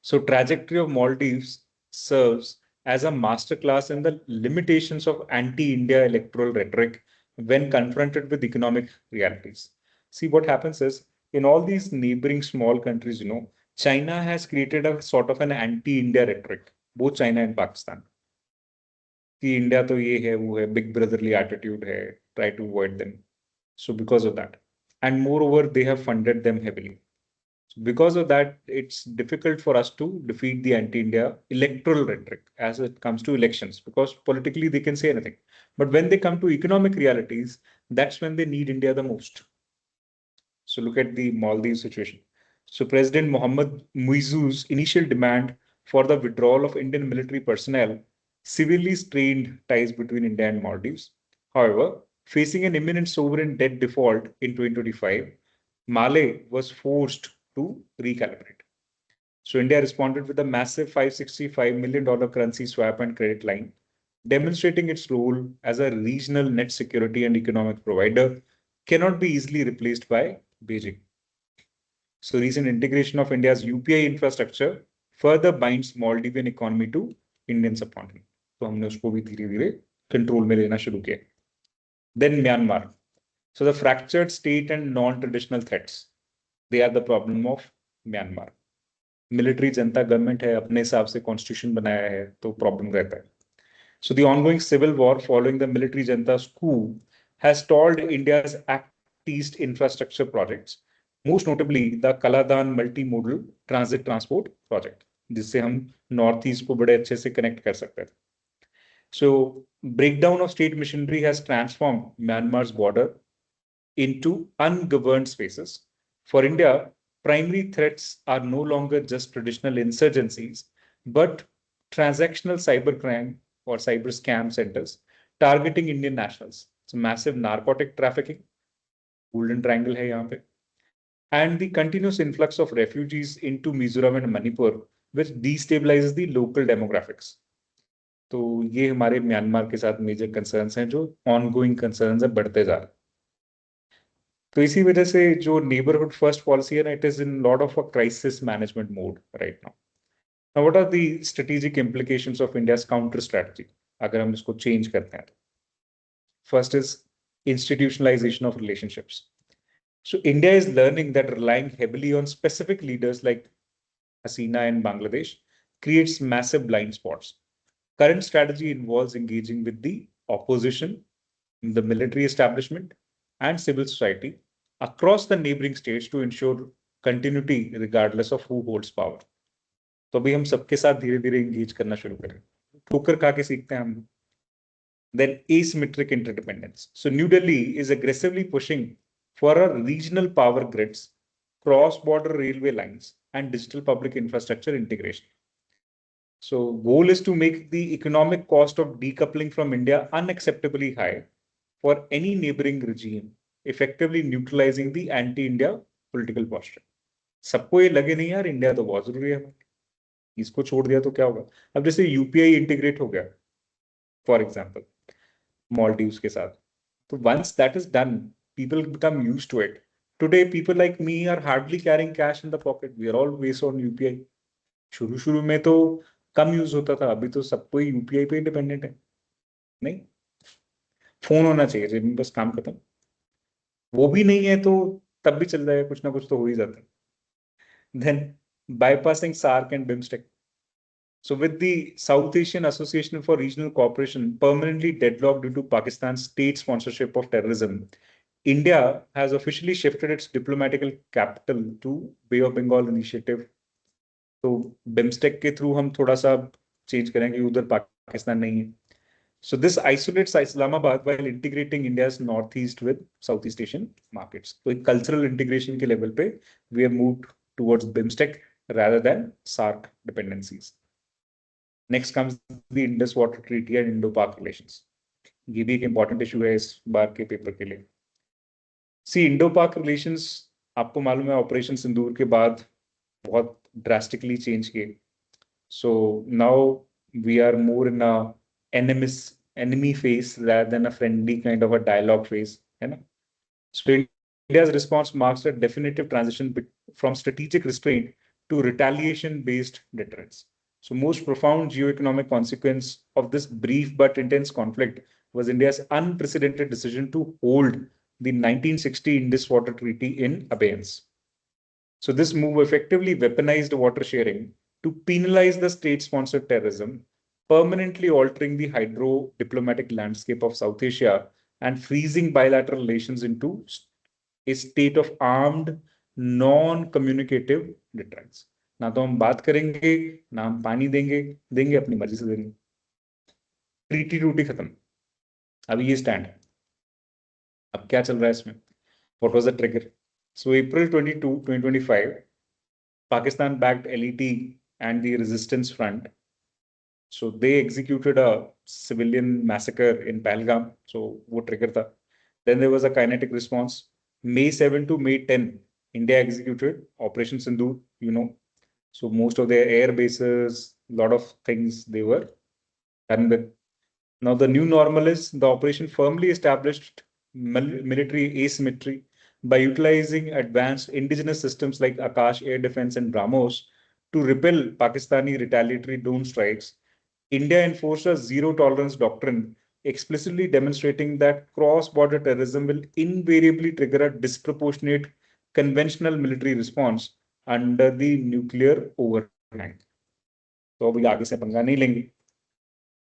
A: So trajectory of Maldives serves as a masterclass in the limitations of anti-India electoral rhetoric when confronted with economic realities. See, what happens is in all these neighboring small countries, China has created a sort of an anti-India rhetoric, both China and Pakistan. कि India तो ये है वो है, big brotherly attitude है, try to avoid them. So because of that, and moreover, they have funded them heavily. So because of that, it's difficult for us to defeat the anti-India electoral rhetoric as it comes to elections, because politically they can say anything. But when they come to economic realities, that's when they need India the most. So look at the Maldives situation. So President Mohammad Muizzu's initial demand for the withdrawal of Indian military personnel severely strained ties between India and Maldives. However, facing an imminent sovereign debt default in 2025, Male was forced to recalibrate. So India responded with a massive $565 million currency swap and credit line, demonstrating its role as a regional net security and economic provider cannot be easily replaced by Beijing. So recent integration of India's UPI infrastructure further binds Maldivian economy to Indian subcontinent. So हमने उसको भी धीरे-धीरे control में लेना शुरू किया. Then Myanmar. So the fractured state and non-traditional threats, they are the problem of Myanmar. Military Janata government है, अपने हिसाब से कॉन्स्टिट्यूशन बनाया है, तो प्रॉब्लम रहता है. So the ongoing civil war following the military junta's coup has stalled India's Act East infrastructure projects, most notably the Kaladan multimodal transit transport project, जिससे हम नॉर्थ ईस्ट को बड़े अच्छे से कनेक्ट कर सकते हैं. So breakdown of state machinery has transformed Myanmar's border into ungoverned spaces. For India, primary threats are no longer just traditional insurgencies, but transactional cybercrime or cyber scam centers targeting Indian nationals. It's massive narcotic trafficking, golden triangle hai yahan pe, and the continuous influx of refugees into Mizoram and Manipur, which destabilizes the local demographics. तो ये हमारे Myanmar के साथ major concerns हैं जो ongoing concerns है, बढ़ते जा रहे हैं. तो इसी वजह से जो नेबरहुड फर्स्ट पॉलिसी है ना, it is in lot of a crisis management mode right now. Now what are the strategic implications of India's counter strategy अगर हम इसको चेंज करते हैं. First is institutionalization of relationships. So India is learning that relying heavily on specific leaders like Hasina in Bangladesh creates massive blind spots. Current strategy involves engaging with the opposition, the military establishment, and civil society across the neighboring states to ensure continuity regardless of who holds power. तो अभी हम सबके साथ धीरे धीरे engage करना शुरू करें. ठोकर खा के सीखते हैं हम. Then asymmetric interdependence. So New Delhi is aggressively pushing for a regional power grids, cross-border railway lines, and digital public infrastructure integration. So goal is to make the economic cost of decoupling from India unacceptably high for any neighboring regime, effectively neutralizing the anti-India political posture. सबको ये लगे नहीं यार India तो बहुत जरूरी है, इसको छोड़ दिया तो क्या होगा। अब जैसे यूपीआई इंटीग्रेट हो गया फॉर एग्जाम्पल Maldives के साथ, तो once that is done, people become used to it. Today, people like me are hardly carrying cash in the pocket. We are all based on UPI. शुरू शुरू में तो कम use होता था, अभी तो सबको ही यूपीआई पे डिपेंडेंट है। नहीं, फोन होना चाहिए जेब में, बस काम खत्म। वो भी नहीं है तो तब भी चल जाएगा, कुछ ना कुछ तो हो ही जाता है। Then bypassing SARC and BIMSTEC. So with the South Asian Association for Regional Cooperation permanently deadlocked due to Pakistan's state sponsorship of terrorism, India has officially shifted its diplomatic capital to Bay of Bengal initiative. तो BIMSTEC के through हम थोड़ा सा change करेंगे, उधर पाकिस्तान नहीं है। So this isolates Islamabad while integrating India's northeast with Southeast Asian markets. तो एक cultural integration के level पे we have moved towards BIMSTEC rather than SARC dependencies. Next comes the Indus Water Treaty and Indo-Pak relations. ये भी एक important issue है इस बार के पेपर के लिए। See, Indo-Pak relations आपको मालूम है ऑपरेशन सिंदूर के बाद बहुत drastically change किए। So now we are more in a enemy phase rather than a friendly kind of a dialogue phase, है ना? So India's response marks a definitive transition from strategic restraint to retaliation-based deterrence. So most profound geoeconomic consequence of this brief but intense conflict was India's unprecedented decision to hold the 1960 Indus Water Treaty in abeyance. So this move effectively weaponized water sharing to penalize the state-sponsored terrorism, permanently altering the hydro-diplomatic landscape of South Asia and freezing bilateral relations into a state of armed, non-communicative deterrence. ना तो हम बात करेंगे, ना हम पानी देंगे, देंगे अपनी मर्जी से देंगे। ट्रीटी टूटी खत्म, अभी ये स्टैंड है। अब क्या चल रहा है इसमें? What was the trigger? So April 22, 2025, Pakistan backed LET and the Resistance Front. So they executed a civilian massacre in Pahalgam. So वो trigger था. Then there was a kinetic response. May 7 to May 10, India executed Operation Sindoor, you know. So most of their air bases, a lot of things they were done with. Now the new normal is the operation firmly established military asymmetry by utilizing advanced indigenous systems like Akash air defense and BrahMos to repel Pakistani retaliatory drone strikes. India enforced a zero tolerance doctrine, explicitly demonstrating that cross-border terrorism will invariably trigger a disproportionate conventional military response under the nuclear overhang. तो अभी आगे से पंगा नहीं लेंगे.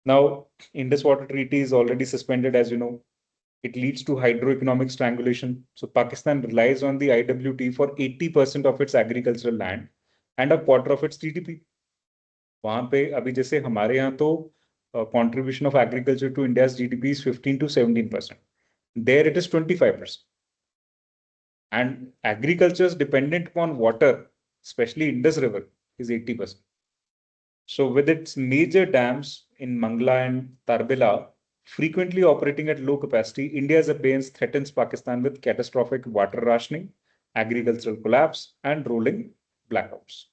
A: Now, Indus Water Treaty is already suspended, as you know. It leads to hydroeconomic strangulation. So Pakistan relies on the IWT for 80% of its agricultural land and a quarter of its GDP. वहां पे अभी जैसे हमारे यहाँ तो contribution of agriculture to India's GDP is 15 to 17%. There it is 25%. And agriculture is dependent upon water, especially Indus River, is 80%. So with its major dams in Mangla and Tarbela frequently operating at low capacity, India's abeyance threatens Pakistan with catastrophic water rationing, agricultural collapse, and rolling blackouts.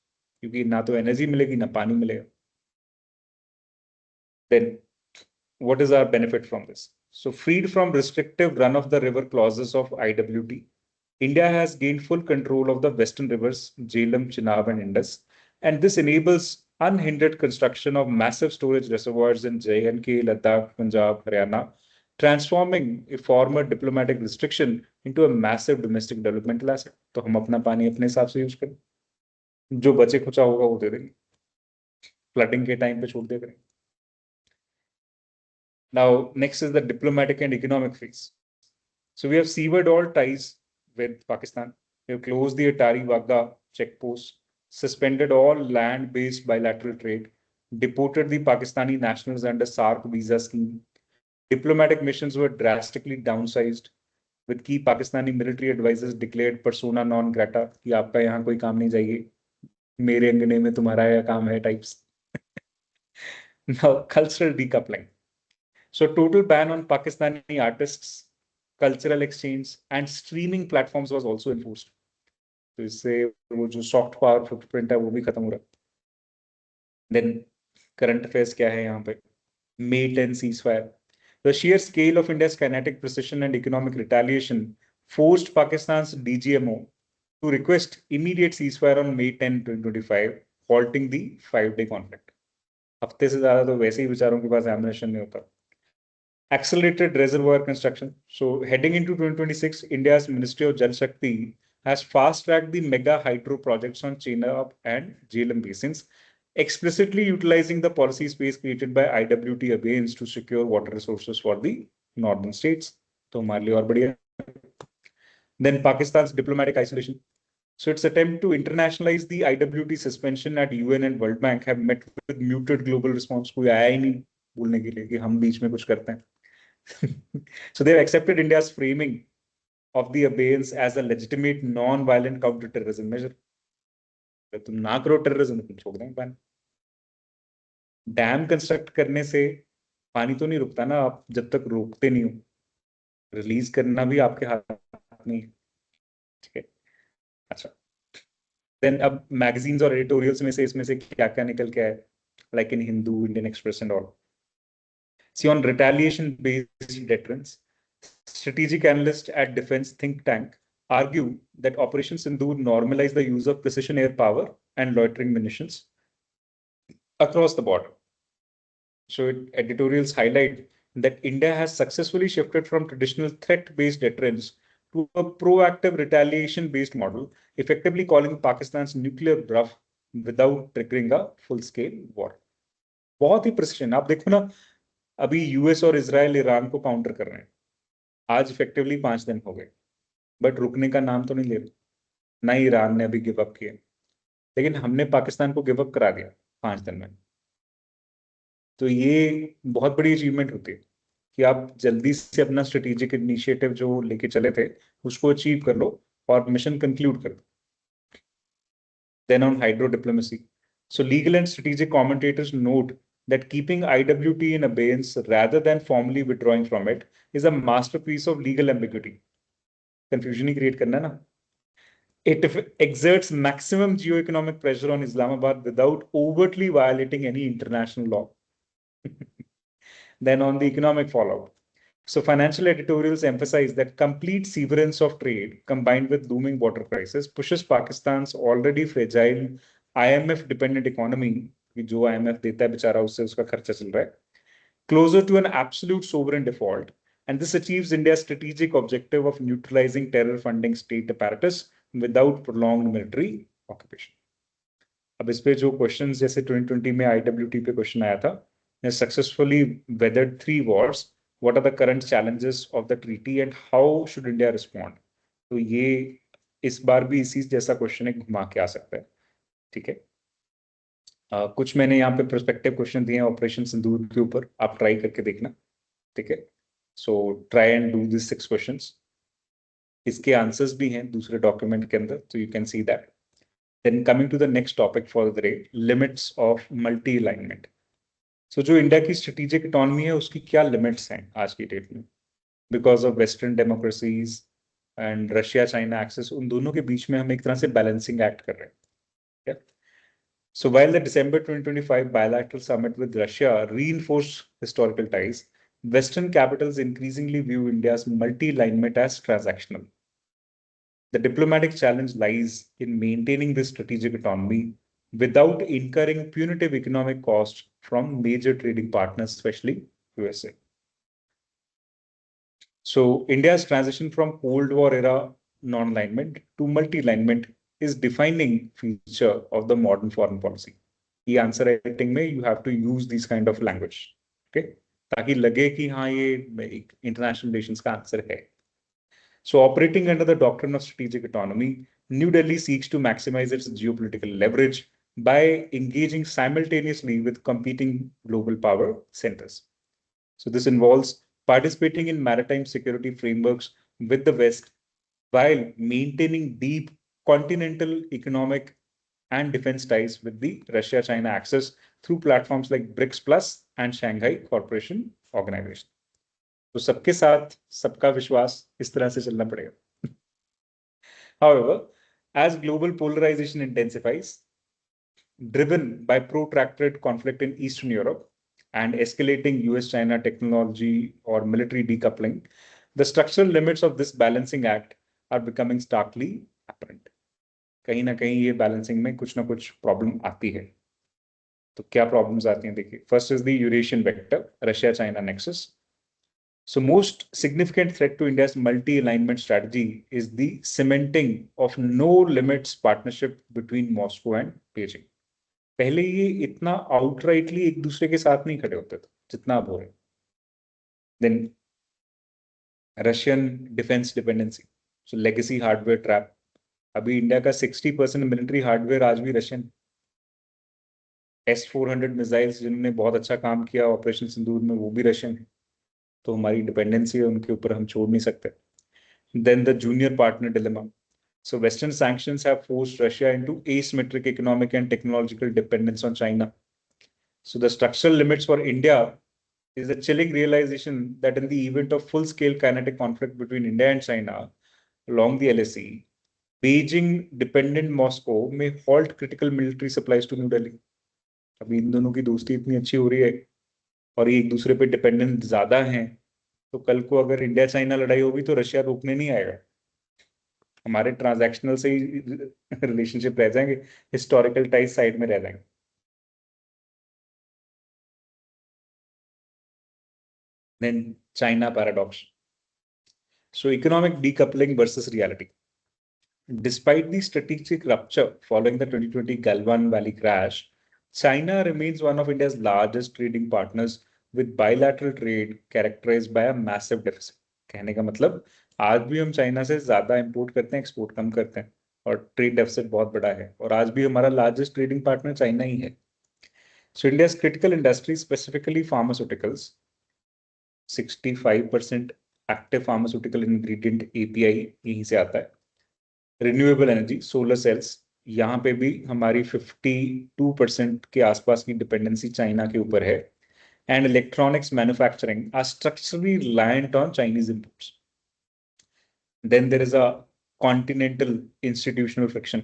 A: क्योंकि ना तो energy मिलेगी ना पानी मिलेगा. Then what is our benefit from this? So freed from restrictive run-of-the-river clauses of IWT, India has gained full control of the western rivers, Jhelum, Chenab, and Indus, and this enables unhindered construction of massive storage reservoirs in J&K, Ladakh, Punjab, Haryana, transforming a former diplomatic restriction into a massive domestic developmental asset. तो हम अपना पानी अपने हिसाब से use करें, जो बचे खुचा होगा वो दे देंगे, फ्लडिंग के टाइम पे छोड़ दिया करेंगे. Now, next is the diplomatic and economic phase. So we have severed all ties with Pakistan. We have closed the Atari Wagah checkpost, suspended all land-based bilateral trade, deported the Pakistani nationals under SARC visa scheme. Diplomatic missions were drastically downsized, with key Pakistani military advisors declared persona non grata कि आपका यहाँ कोई काम नहीं जाएगी, मेरे अंगने में तुम्हारा यह काम है types. Now, cultural decoupling. So total ban on Pakistani artists, cultural exchange, and streaming platforms was also enforced. तो इससे वो जो सॉफ्ट पावर फुटप्रिंट है वो भी खत्म हो रहा है. देन करंट अफेयर्स क्या है यहाँ पे. May 10 ceasefire. The sheer scale of India's kinetic precision and economic retaliation forced Pakistan's DGMO to request immediate ceasefire on May 10, 2025, halting the 5-day conflict. हफ्ते से ज्यादा तो वैसे ही बेचारों के पास एमिनेशन नहीं होता. Accelerated reservoir construction. So heading into 2026, India's Ministry of Jal Shakti has fast-tracked the mega hydro projects on Chenab and Jhelum basins, explicitly utilizing the policy space created by IWT abeyance to secure water resources for the northern states. तो हमारे लिए और बढ़िया. Then Pakistan's diplomatic isolation. So its attempt to internationalize the IWT suspension at UN and World Bank have met with muted global response. कोई आया ही नहीं बोलने के लिए कि हम बीच में कुछ करते हैं. So they have accepted India's framing of the abeyance as a legitimate non-violent counter-terrorism measure. तुम ना करो टेररिज्म, तुम छोड़ देंगे पानी. डैम कंस्ट्रक्ट करने से पानी तो नहीं रुकता ना, आप जब तक रोकते नहीं हो. रिलीज करना भी आपके हाथ में. ठीक है. अच्छा. देन अब मैगजीन्स और एडिटोरियल्स में से इसमें से क्या क्या निकल के आए, like in Hindu, Indian express and all. See, on retaliation-based deterrence, strategic analysts at defense think tank argue that Operation Sindoor normalized the use of precision air power and loitering munitions across the border. So editorials highlight that India has successfully shifted from traditional threat-based deterrence to a proactive retaliation-based model, effectively calling Pakistan's nuclear bluff without triggering a full-scale war. बहुत ही precision. आप देखो ना, अभी US और Israel Iran को counter कर रहे हैं. आज इफेक्टिवली 5 दिन हो गए, बट रुकने का नाम तो नहीं ले रहे. ना ही ईरान ने अभी गिव अप किया, लेकिन हमने पाकिस्तान को गिव अप करा दिया 5 दिन में. तो ये बहुत बड़ी अचीवमेंट होती है कि आप जल्दी से अपना स्ट्रेटेजिक इनिशिएटिव जो लेके चले थे उसको अचीव कर लो और मिशन कंक्लूड कर दो. Then on hydro diplomacy. So legal and strategic commentators note that keeping IWT in abeyance rather than formally withdrawing from it is a masterpiece of legal ambiguity. Confusion he create करना है ना. It exerts maximum geo-economic pressure on Islamabad without overtly violating any international law. Then on the economic fallout. So financial editorials emphasize that complete severance of trade combined with looming water crisis pushes Pakistan's already fragile IMF dependent economy, जो IMF देता है बेचारा, उससे उसका खर्चा चल रहा है, closer to an absolute sovereign default. And this achieves India's strategic objective of neutralizing terror funding state apparatus without prolonged military occupation. अब इस पे जो क्वेश्चंस जैसे 2020 में IWT पे क्वेश्चन आया था, successfully weathered 3 wars. What are the current challenges of the treaty and how should India respond? तो ये इस बार भी इसी जैसा क्वेश्चन है, घुमा के आ सकता है. ठीक है. कुछ मैंने यहाँ पे प्रोस्पेक्टिव क्वेश्चन दिए हैं ऑपरेशन सिंदूर के ऊपर, आप ट्राई करके देखना. ठीक है. So try and do this 6 questions. इसके आंसर्स भी हैं दूसरे डॉक्यूमेंट के अंदर, तो you can see that. Then coming to the next topic for the day, limits of multi alignment. सो जो इंडिया की स्ट्रेटेजिक इकोनॉमी है उसकी क्या लिमिट्स हैं आज की डेट में, because of western democracies and Russia China access, उन दोनों के बीच में हम एक तरह से बैलेंसिंग एक्ट कर रहे हैं. So while the December 2025 bilateral summit with Russia reinforced historical ties, Western capitals increasingly view India's multi-alignment as transactional. The diplomatic challenge lies in maintaining this strategic autonomy without incurring punitive economic costs from major trading partners, especially USA. So India's transition from Cold War era non-alignment to multi-alignment is defining feature of the modern foreign policy. ये answer writing में you have to use these kind of language, okay? ताकि लगे कि हाँ ये international relations का answer है. So operating under the doctrine of strategic autonomy, New Delhi seeks to maximize its geopolitical leverage by engaging simultaneously with competing global power centers. So this involves participating in maritime security frameworks with the West while maintaining deep continental economic and defense ties with the Russia-China axis through platforms like BRICS Plus and Shanghai Cooperation Organization. तो सबके साथ सबका विश्वास इस तरह से चलना पड़ेगा. However, As global polarization intensifies, driven by protracted conflict in Eastern Europe and escalating US-China technology or military decoupling, the structural limits of this balancing act are becoming starkly apparent. कहीं ना कहीं ये बैलेंसिंग में कुछ ना कुछ problem आती है. तो क्या प्रॉब्लम्स आती हैं देखिए. First is the Eurasian vector, Russia China nexus. So most significant threat to India's multi-alignment strategy is the cementing of no limits partnership between Moscow and Beijing. पहले ये इतना आउटराइटली एक दूसरे के साथ नहीं खड़े होते थे जितना अब हो रहे. देन रशियन डिफेंस डिपेंडेंसी, सो लेगेसी हार्डवेयर ट्रैप. अभी इंडिया का 60% मिलिट्री हार्डवेयर आज भी रशियन. S-400 मिसाइल्स जिन्होंने बहुत अच्छा काम किया ऑपरेशन सिंदूर में, वो भी रशियन है. तो हमारी डिपेंडेंसी है उनके ऊपर, हम छोड़ नहीं सकते. Then the junior partner dilemma. So Western sanctions have forced Russia into asymmetric economic and technological dependence on China. So the structural limits for India is a chilling realization that in the event of full-scale kinetic conflict between India and China along the LSE, Beijing-dependent Moscow may halt critical military supplies to New Delhi. अभी इन दोनों की दोस्ती इतनी अच्छी हो रही है और ये एक दूसरे पे डिपेंडेंट ज्यादा हैं, तो कल को अगर इंडिया चाइना लड़ाई होगी तो रशिया रोकने नहीं आएगा. हमारे ट्रांजैक्शनल से ही रिलेशनशिप रह जाएंगे, हिस्टोरिकल टाइज साइड में रह जाएंगे. Then China paradox. So economic decoupling versus reality. Despite the strategic rupture following the 2020 Galwan Valley crash, China remains one of India's largest trading partners with bilateral trade characterized by a massive deficit. कहने का मतलब आज भी हम China से ज्यादा import करते हैं, एक्सपोर्ट कम करते हैं, और ट्रेड डेफिसिट बहुत बड़ा है, और आज भी हमारा लार्जेस्ट ट्रेडिंग पार्टनर चाइना ही है. So India's critical industries, specifically pharmaceuticals, 65% active pharmaceutical ingredient API यहीं से आता है. रिन्यूएबल एनर्जी, सोलर सेल्स, यहाँ पे भी हमारी 52% के आसपास की डिपेंडेंसी चाइना के ऊपर है. And electronics manufacturing are structurally reliant on Chinese imports. Then there is a continental institutional friction.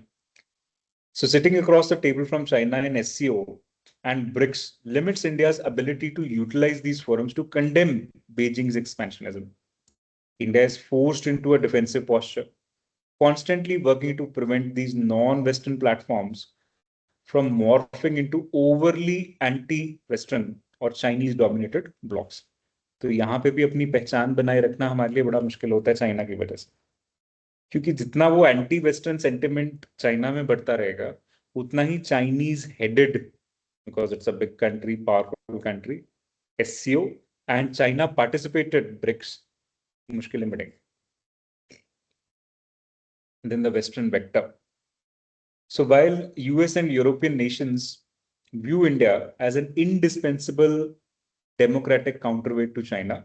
A: So sitting across the table from China in SCO and BRICS limits India's ability to utilize these forums to condemn Beijing's expansionism. India is forced into a defensive posture, constantly working to prevent these non-Western platforms from morphing into overly anti-Western or Chinese-dominated blocks. तो यहाँ पे भी अपनी पहचान बनाए रखना हमारे लिए बड़ा मुश्किल होता है चाइना की वजह से, क्योंकि जितना वो एंटी वेस्टर्न सेंटिमेंट चाइना में बढ़ता रहेगा, उतना ही Chinese headed, because it's a big country, powerful country, SCO and China participated BRICS, मुश्किलें बढ़ेंगी. Then the Western vector. So while US and European nations view India as an indispensable democratic counterweight to China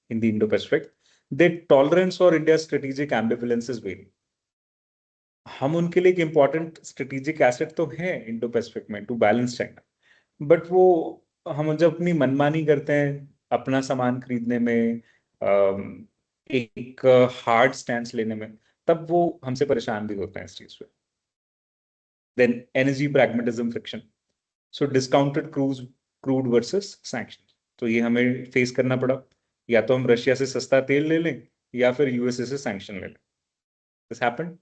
A: in the Indo-Pacific, their tolerance for India's strategic ambivalence is varying. हम उनके लिए एक important strategic asset तो है Indo Pacific में to balance China, but वो हम जब अपनी मनमानी करते हैं अपना सामान खरीदने में, एक हार्ड स्टैंड लेने में, तब वो हमसे परेशान भी होते हैं इस चीज पे. Then energy pragmatism friction. So discounted crude versus sanction. तो ये हमें फेस करना पड़ा, या तो हम रशिया से सस्ता तेल ले लें या फिर यूएसए से सैंक्शन ले लें. This happened.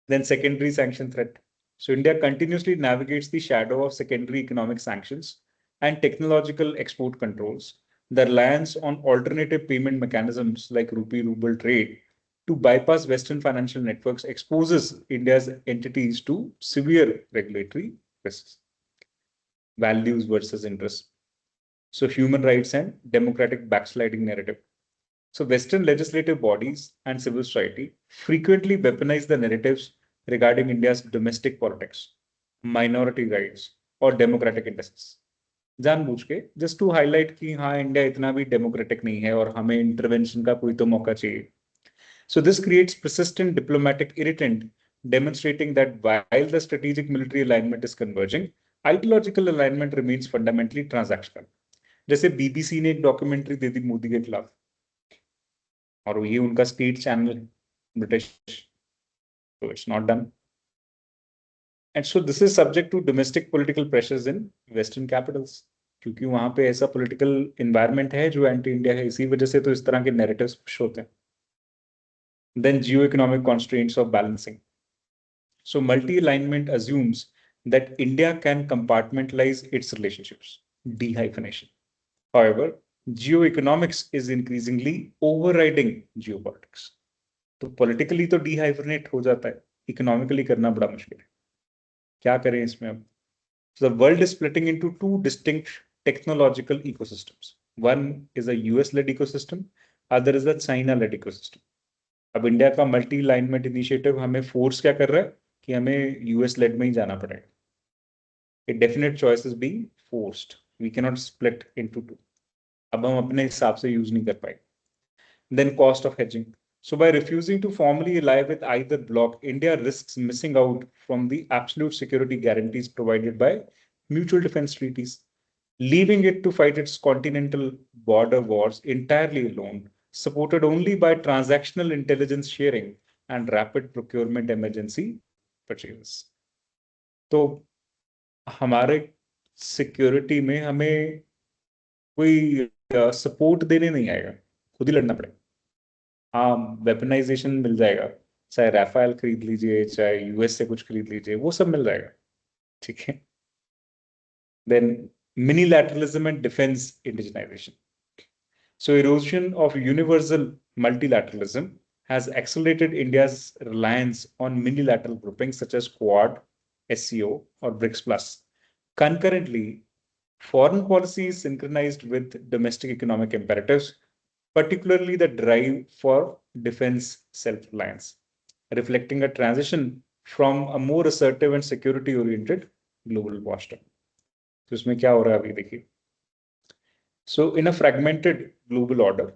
A: Then secondary sanction threat. So India continuously navigates the shadow of secondary economic sanctions and technological export controls. The reliance on alternative payment mechanisms like rupee ruble trade to bypass Western financial networks exposes India's entities to severe regulatory risks. Values versus interests. So human rights and democratic backsliding narrative. So Western legislative bodies and civil society frequently weaponize the narratives regarding India's domestic politics, minority rights, or democratic interests. जानबूझ के just to highlight कि हाँ India इतना भी democratic नहीं है और हमें intervention का कोई तो मौका चाहिए. So this creates persistent diplomatic irritant, demonstrating that while the strategic military alignment is converging, ideological alignment remains fundamentally transactional. जैसे BBC ने एक डॉक्यूमेंट्री दे दी मोदी के खिलाफ, और ये उनका स्टेट चैनल है ब्रिटिश, तो it's not done. And so this is subject to domestic political pressures in Western capitals, क्योंकि वहां पे ऐसा पॉलिटिकल एनवायरनमेंट है जो एंटी इंडिया है, इसी वजह से तो इस तरह के नैरेटिव्स पुश होते हैं. Then geo-economic constraints of balancing. So multi-alignment assumes that India can compartmentalize its relationships, dehyphenation. However, geoeconomics is increasingly overriding geopolitics. तो politically तो dehyphenate हो जाता है, economically करना बड़ा मुश्किल है. क्या करें इसमें अब? So the world is splitting into two distinct technological ecosystems. One is a US-led ecosystem, other is a China-led ecosystem. अब इंडिया का मल्टी अलाइनमेंट इनिशिएटिव हमें फोर्स क्या कर रहा है कि हमें यूएस लेड में ही जाना पड़ेगा. A definite choice is being forced, we can not split into two. अब हम अपने हिसाब से यूज नहीं कर पाएंगे. Then cost of hedging. So by refusing to formally ally with either bloc, India risks missing out from the absolute security guarantees provided by mutual defense treaties, leaving it to fight its continental border wars entirely alone, supported only by transactional intelligence sharing and rapid procurement emergency purchases. तो हमारे security में हमें कोई support देने नहीं आएगा, खुद ही लड़ना पड़ेगा. हाँ, वेपनाइजेशन मिल जाएगा, चाहे राफेल खरीद लीजिए, चाहे यूएस से कुछ खरीद लीजिए, वो सब मिल जाएगा. ठीक है. Then minilateralism and defense indigenization. So erosion of universal multilateralism has accelerated India's reliance on minilateral groupings such as Quad, SCO, or BRICS Plus. Concurrently, foreign policy is synchronized with domestic economic imperatives, particularly the drive for defense self-reliance, reflecting a transition from a more assertive and security-oriented global posture. तो इसमें क्या हो रहा है अभी देखिए. So in a fragmented global order,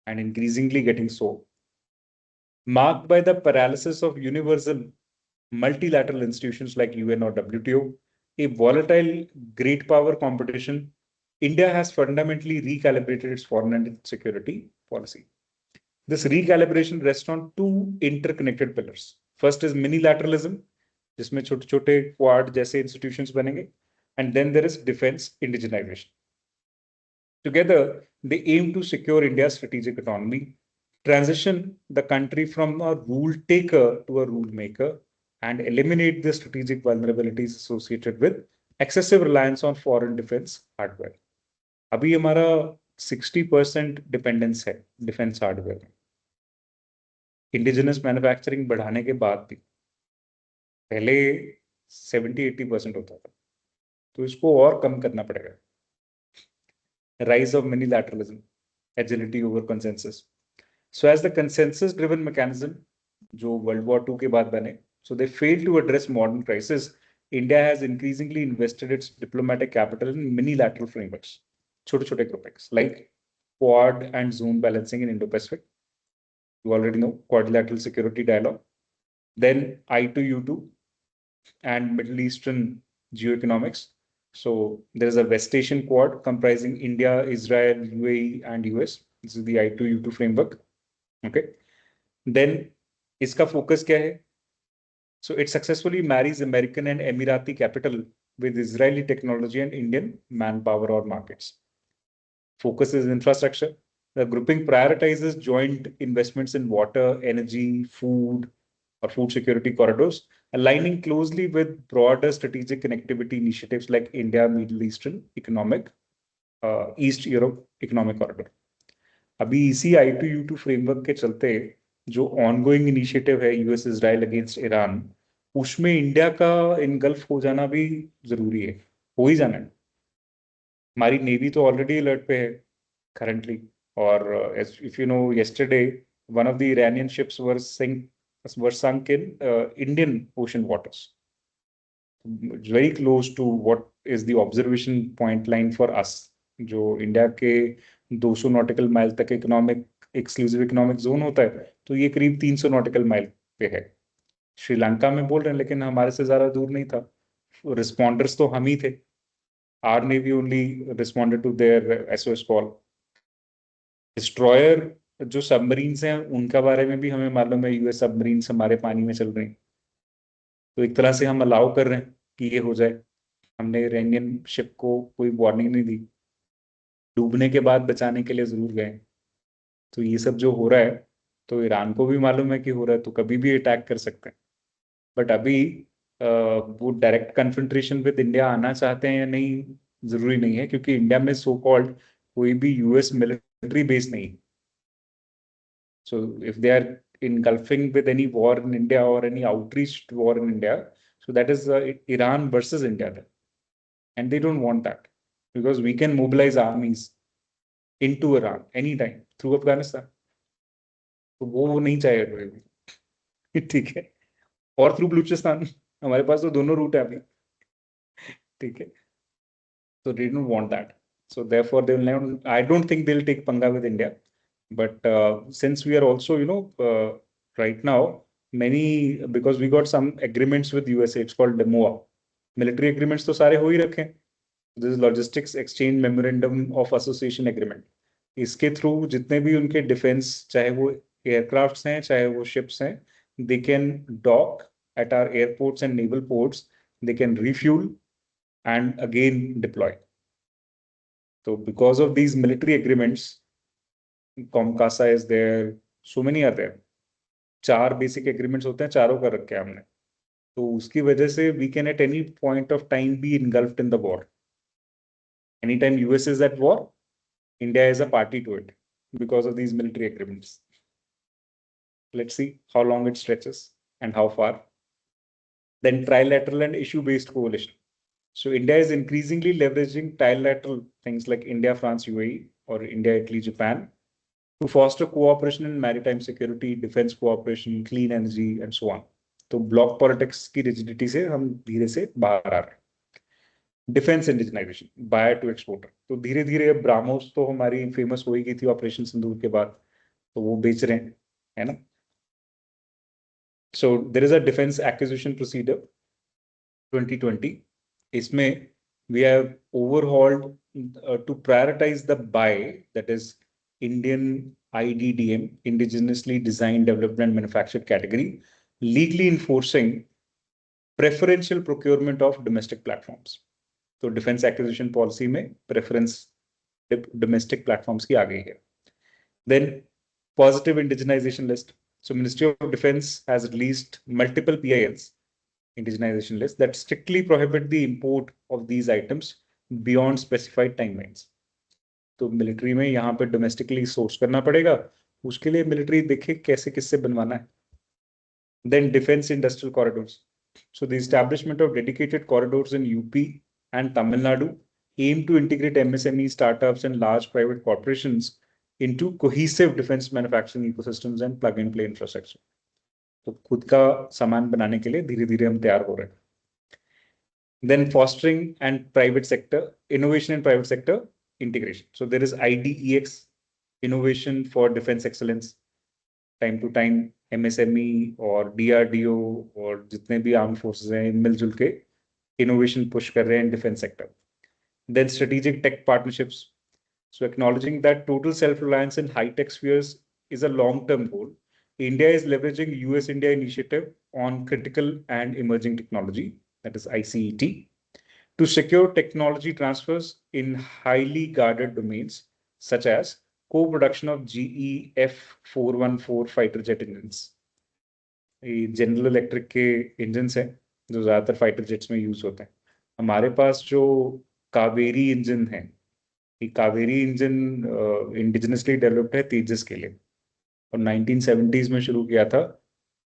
A: and increasingly getting so, marked by the paralysis of universal multilateral institutions like UN or WTO, a volatile great power competition, India has fundamentally recalibrated its foreign and security policy. This recalibration rests on two interconnected pillars. First is minilateralism, जिसमें छोटे छोटे quad जैसे institutions बनेंगे, and then there is defense indigenization. Together, they aim to secure India's strategic autonomy, transition the country from a rule taker to a rule maker, and eliminate the strategic vulnerabilities associated with excessive reliance on foreign defense hardware. अभी हमारा 60% dependence है defence hardware में. Indigenous manufacturing बढ़ाने के बाद भी पहले 70-80% होता था, तो इसको और कम करना पड़ेगा. Rise of minilateralism, agility over consensus. So as the consensus driven mechanism जो World War II के बाद बने, so they failed to address modern crisis, India has increasingly invested its diplomatic capital in minilateral frameworks, छोटे-छोटे groupings like Quad and zone balancing in Indo-Pacific. You already know quadrilateral security dialogue. Then I2U2 and Middle Eastern geoeconomics. So there is a West Asian Quad comprising India, Israel, UAE, and US. This is the I2U2 framework. Okay. Then इसका focus क्या है? So it successfully marries American and Emirati capital with Israeli technology and Indian manpower or markets. Focus is infrastructure. The grouping prioritizes joint investments in water, energy, food, or food security corridors, aligning closely with broader strategic connectivity initiatives like India, Middle Eastern Economic, East Europe Economic Corridor. अभी इसी I2U2 framework के चलते जो ongoing initiative है US Israel against Iran, उसमें India का engulf हो जाना भी जरूरी है, हो ही जाना है. हमारी नेवी तो ऑलरेडी अलर्ट पे है currently, or if you know, yesterday one of the Iranian ships were sunk in Indian ocean waters. It's very close to what is the observation point line for us. जो India के 200 nautical mile तक economic exclusive economic zone होता है, तो ये करीब 300 nautical mile पे है. श्रीलंका में बोल रहे हैं, लेकिन हमारे से ज्यादा दूर नहीं था. रिस्पॉन्डर्स तो हम ही थे. Our navy only responded to their SOS call. Destroyer जो सबमरीन्स हैं उनका बारे में भी हमें मालूम है, यूएस सबमरीन्स हमारे पानी में चल रही हैं. तो एक तरह से हम अलाउ कर रहे हैं कि ये हो जाए। हमने इरानियन शिप को कोई वार्निंग नहीं दी, डूबने के बाद बचाने के लिए जरूर गए। तो ये सब जो हो रहा है, तो ईरान को भी मालूम है कि हो रहा है, तो कभी भी अटैक कर सकते हैं। बट अभी वो डायरेक्ट कन्फ्रंटेशन विद इंडिया आना चाहते हैं या नहीं, जरूरी नहीं है, क्योंकि इंडिया में सो कॉल्ड कोई भी यूएस मिलिट्री बेस नहीं। So if they are engulfing with any war in India or any outreach war in India, so that is Iran versus India then. And they don't want that, because we can mobilize armies into Iran anytime through Afghanistan. तो वो नहीं चाहिए कोई। ठीक है। और through Balochistan, हमारे पास तो दोनों रूट है अभी। ठीक है। So they don't want that. So therefore, they will never, I don't think they'll take panga with India. But since we are also, right now, because we got some agreements with USA, it's called DEMOA. Military agreements तो सारे हो ही रखे हैं. This is Logistics Exchange Memorandum of Association Agreement. इसके through जितने भी उनके defence, चाहे वो एयरक्राफ्ट्स हैं चाहे वो शिप्स हैं, they can dock at our airports and naval ports, they can refuel and again deploy. So because of these military agreements, Comcasa is there, so many are there. 4 basic agreements होते हैं, चारों कर रखे हैं हमने। तो उसकी वजह से we can at any point of time be engulfed in the war. Anytime US is at war, India is a party to it because of these military agreements. Let's see how long it stretches and how far. Then trilateral and issue-based coalition. So India is increasingly leveraging trilateral things like India, France, UAE, or India, Italy, Japan, to foster cooperation in maritime security, defense cooperation, clean energy, and so on. तो block politics की rigidity से हम धीरे से बाहर आ रहे हैं। Defence indigenisation, buyer to exporter, तो धीरे धीरे अब ब्राह्मोस तो हमारी फेमस हो ही गई थी ऑपरेशन सिंदूर के बाद, तो वो बेच रहे हैं, है ना। So there is a defence acquisition procedure 2020. इसमें we have overhauled to prioritize the buy, that is Indian IDDM, indigenously designed, developed and manufactured category, legally enforcing preferential procurement of domestic platforms. तो defence acquisition policy में preference domestic platforms की आ गई है. Then positive indigenization list. So Ministry of Defense has released multiple PILs, indigenization list, that strictly prohibit the import of these items beyond specified timelines. तो military में यहाँ पे domestically source करना पड़ेगा, उसके लिए मिलिट्री देखे कैसे किससे बनवाना है. Then defense industrial corridors. So the establishment of dedicated corridors in UP and Tamil Nadu aim to integrate MSME startups and large private corporations into cohesive defense manufacturing ecosystems and plug and play infrastructure. तो खुद का सामान बनाने के लिए धीरे धीरे हम तैयार हो रहे हैं. Then fostering and private sector innovation and private sector integration. So there is IDEX, innovation for defense excellence. Time to time MSME और DRDO और जितने भी आर्म फोर्सेस हैं मिलजुल के इनोवेशन पुश कर रहे हैं defence sector. Then strategic tech partnerships. So acknowledging that total self-reliance in high-tech spheres is a long-term goal, India is leveraging US-India initiative on critical and emerging technology, that is ICET, to secure technology transfers in highly guarded domains such as co-production of GE F414 fighter jet engines. ये general electric के engines हैं जो ज्यादातर fighter jets में use होते हैं. हमारे पास जो कावेरी इंजन है, ये कावेरी इंजन इंडिजिनसली डेवलप्ड है तेजस के लिए, और 1970s में शुरू किया था,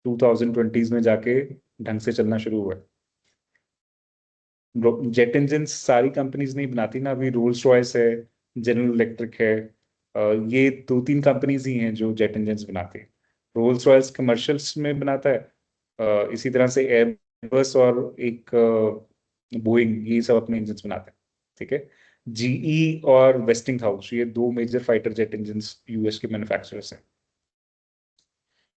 A: 2020s में जाके ढंग से चलना शुरू हुआ. जेट इंजन सारी कंपनीज नहीं बनाती ना, अभी रोल्स रॉयस है, जनरल इलेक्ट्रिक है, ये 2-3 कंपनीज ही हैं जो जेट इंजन बनाती है. रोल्स रॉयस कमर्शियल्स में बनाता है, इसी तरह से एयरबस और एक बोइंग, ये सब अपने इंजन बनाते हैं. ठीक है. जीई और वेस्टिंग हाउस, ये 2 major fighter jet engine US के मैन्युफैक्चरर्स हैं.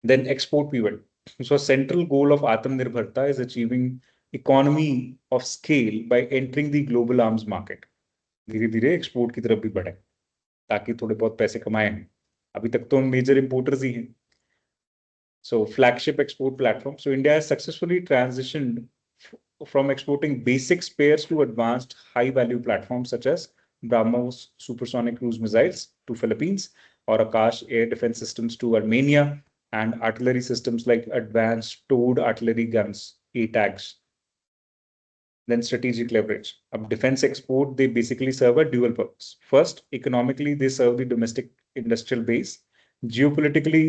A: Then export pivot. So central goal of आत्मनिर्भरता is achieving economy of scale by entering the global arms market. धीरे धीरे एक्सपोर्ट की तरफ भी बढ़े ताकि थोड़े बहुत पैसे कमाए हैं. अभी तक तो हम मेजर इंपोर्टर्स ही हैं. So flagship export platform. So India has successfully transitioned from exporting basic spares to advanced high-value platforms such as BrahMos supersonic cruise missiles to Philippines, or Akash air defense systems to Armenia, and artillery systems like advanced towed artillery guns, ATAGs. Then strategic leverage. Of defense export, they basically serve a dual purpose. First, economically, they serve the domestic industrial base. Geopolitically,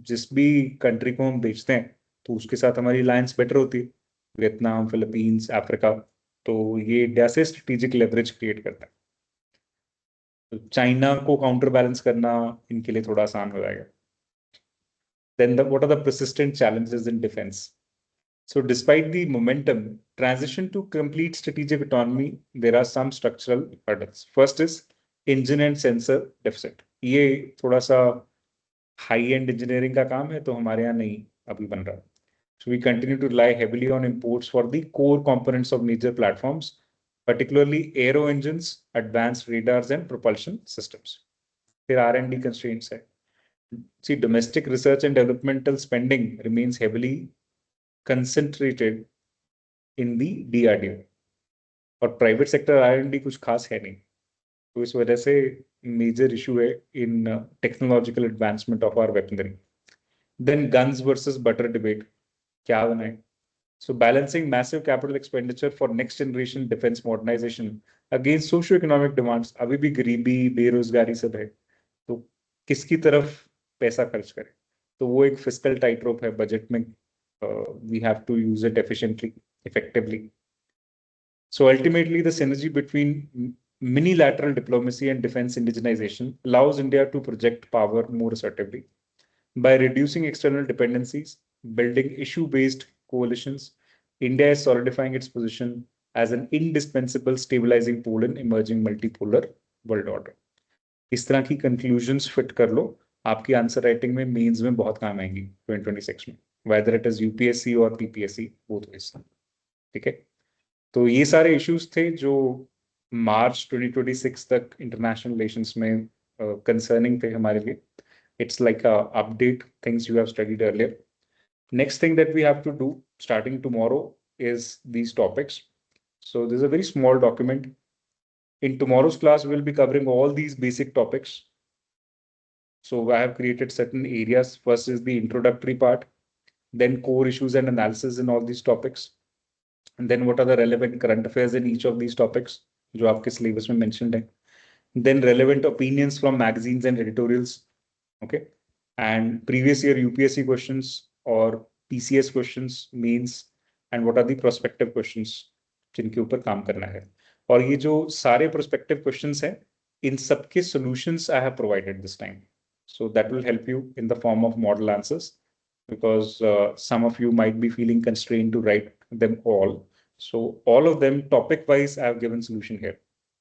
A: जिस भी country को हम बेचते हैं तो उसके साथ हमारी अलायंस बेटर होती है, वियतनाम, फिलीपींस, अफ्रीका, तो ये इंडिया से स्ट्रेटेजिक लेवरेज क्रिएट करता है. तो चाइना को काउंटर बैलेंस करना इनके लिए थोड़ा आसान हो जाएगा. Then what are the persistent challenges in defense? So despite the momentum, transition to complete strategic autonomy, there are some structural hurdles. First is engine and sensor deficit. ये थोड़ा सा high end engineering का काम है, तो हमारे यहाँ नहीं अभी बन रहा. So we continue to rely heavily on imports for the core components of major platforms, particularly aero engines, advanced radars and propulsion systems. फिर R&D constraints है. See, domestic research and developmental spending remains heavily concentrated in the DRDO, और private sector R&D कुछ खास है नहीं, तो इस वजह से मेजर इशू है in technological advancement of our weaponry. Then guns versus butter debate, क्या बनाए? So balancing massive capital expenditure for next generation defense modernization against socio-economic demands, अभी भी गरीबी, बेरोजगारी सब है, तो किसकी तरफ पैसा खर्च करें? तो वो एक फिस्कल टाइट रोप है बजट में. We have to use it efficiently, effectively. So ultimately, the synergy between minilateral diplomacy and defense indigenization allows India to project power more assertively. By reducing external dependencies, building issue-based coalitions, India is solidifying its position as an indispensable stabilizing pole in emerging multipolar world order. इस तरह की conclusions fit कर लो, आपकी answer writing में mains में बहुत काम आएंगी 2026 में, whether it is UPSC और PPSC, both ways. ठीक है, तो ये सारे इश्यूज थे जो मार्च 2026 तक इंटरनेशनल रिलेशंस में कंसर्निंग थे हमारे लिए. It's like a update things you have studied earlier. Next thing that we have to do starting tomorrow is these topics. So this is a very small document. In tomorrow's class, we'll be covering all these basic topics. So I have created certain areas. First is the introductory part, then core issues and analysis in all these topics. And then what are the relevant current affairs in each of these topics, जो आपके syllabus में mentioned है. Then relevant opinions from magazines and editorials. Okay. And previous year UPSC questions or PCS questions, means, and what are the prospective questions जिनके ऊपर काम करना है. और ये जो सारे prospective questions हैं, इन सबके solutions I have provided this time. So that will help you in the form of model answers, because some of you might be feeling constrained to write them all. So all of them topic wise I have given solution here.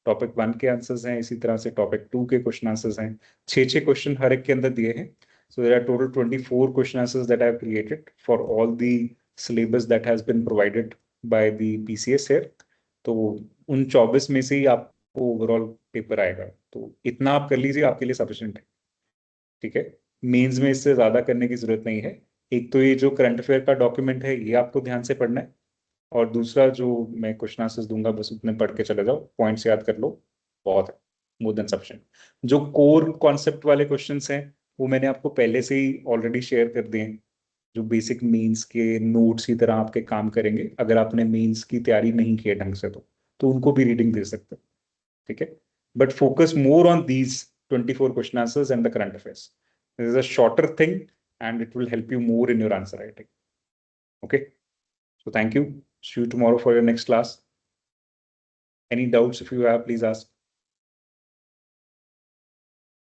A: Topic 1 के answers हैं, इसी तरह से topic 2 के question answers हैं. 6 question हर एक के अंदर दिए हैं. So there are total 24 question answers that I have created for all the syllabus that has been provided by the PCS here. तो उन 24 में से ही आपको ओवरऑल पेपर आएगा, तो इतना आप कर लीजिए, आपके लिए सफिशिएंट है. ठीक है, मेंस में इससे ज्यादा करने की जरूरत नहीं है. एक तो ये जो करंट अफेयर का डॉक्यूमेंट है, ये आपको ध्यान से पढ़ना है, और दूसरा जो मैं क्वेश्चन आंसर्स दूंगा बस उतने पढ़ के चले जाओ, पॉइंट्स याद कर लो, बहुत है, मोर देन सफिशिएंट. जो कोर कॉन्सेप्ट वाले क्वेश्चंस हैं वो मैंने आपको पहले से ही ऑलरेडी शेयर कर दिए हैं, जो बेसिक मेंस के नोट्स की तरह आपके काम करेंगे. अगर आपने मेंस की तैयारी नहीं की है ढंग से तो उनको भी रीडिंग दे सकते हो. ठीक है, but focus more on these 24 question answers and the current affairs. This is a shorter thing and it will help you more in your answer writing. Okay, so thank you. See you tomorrow for your next class. Any doubts if you have, please ask.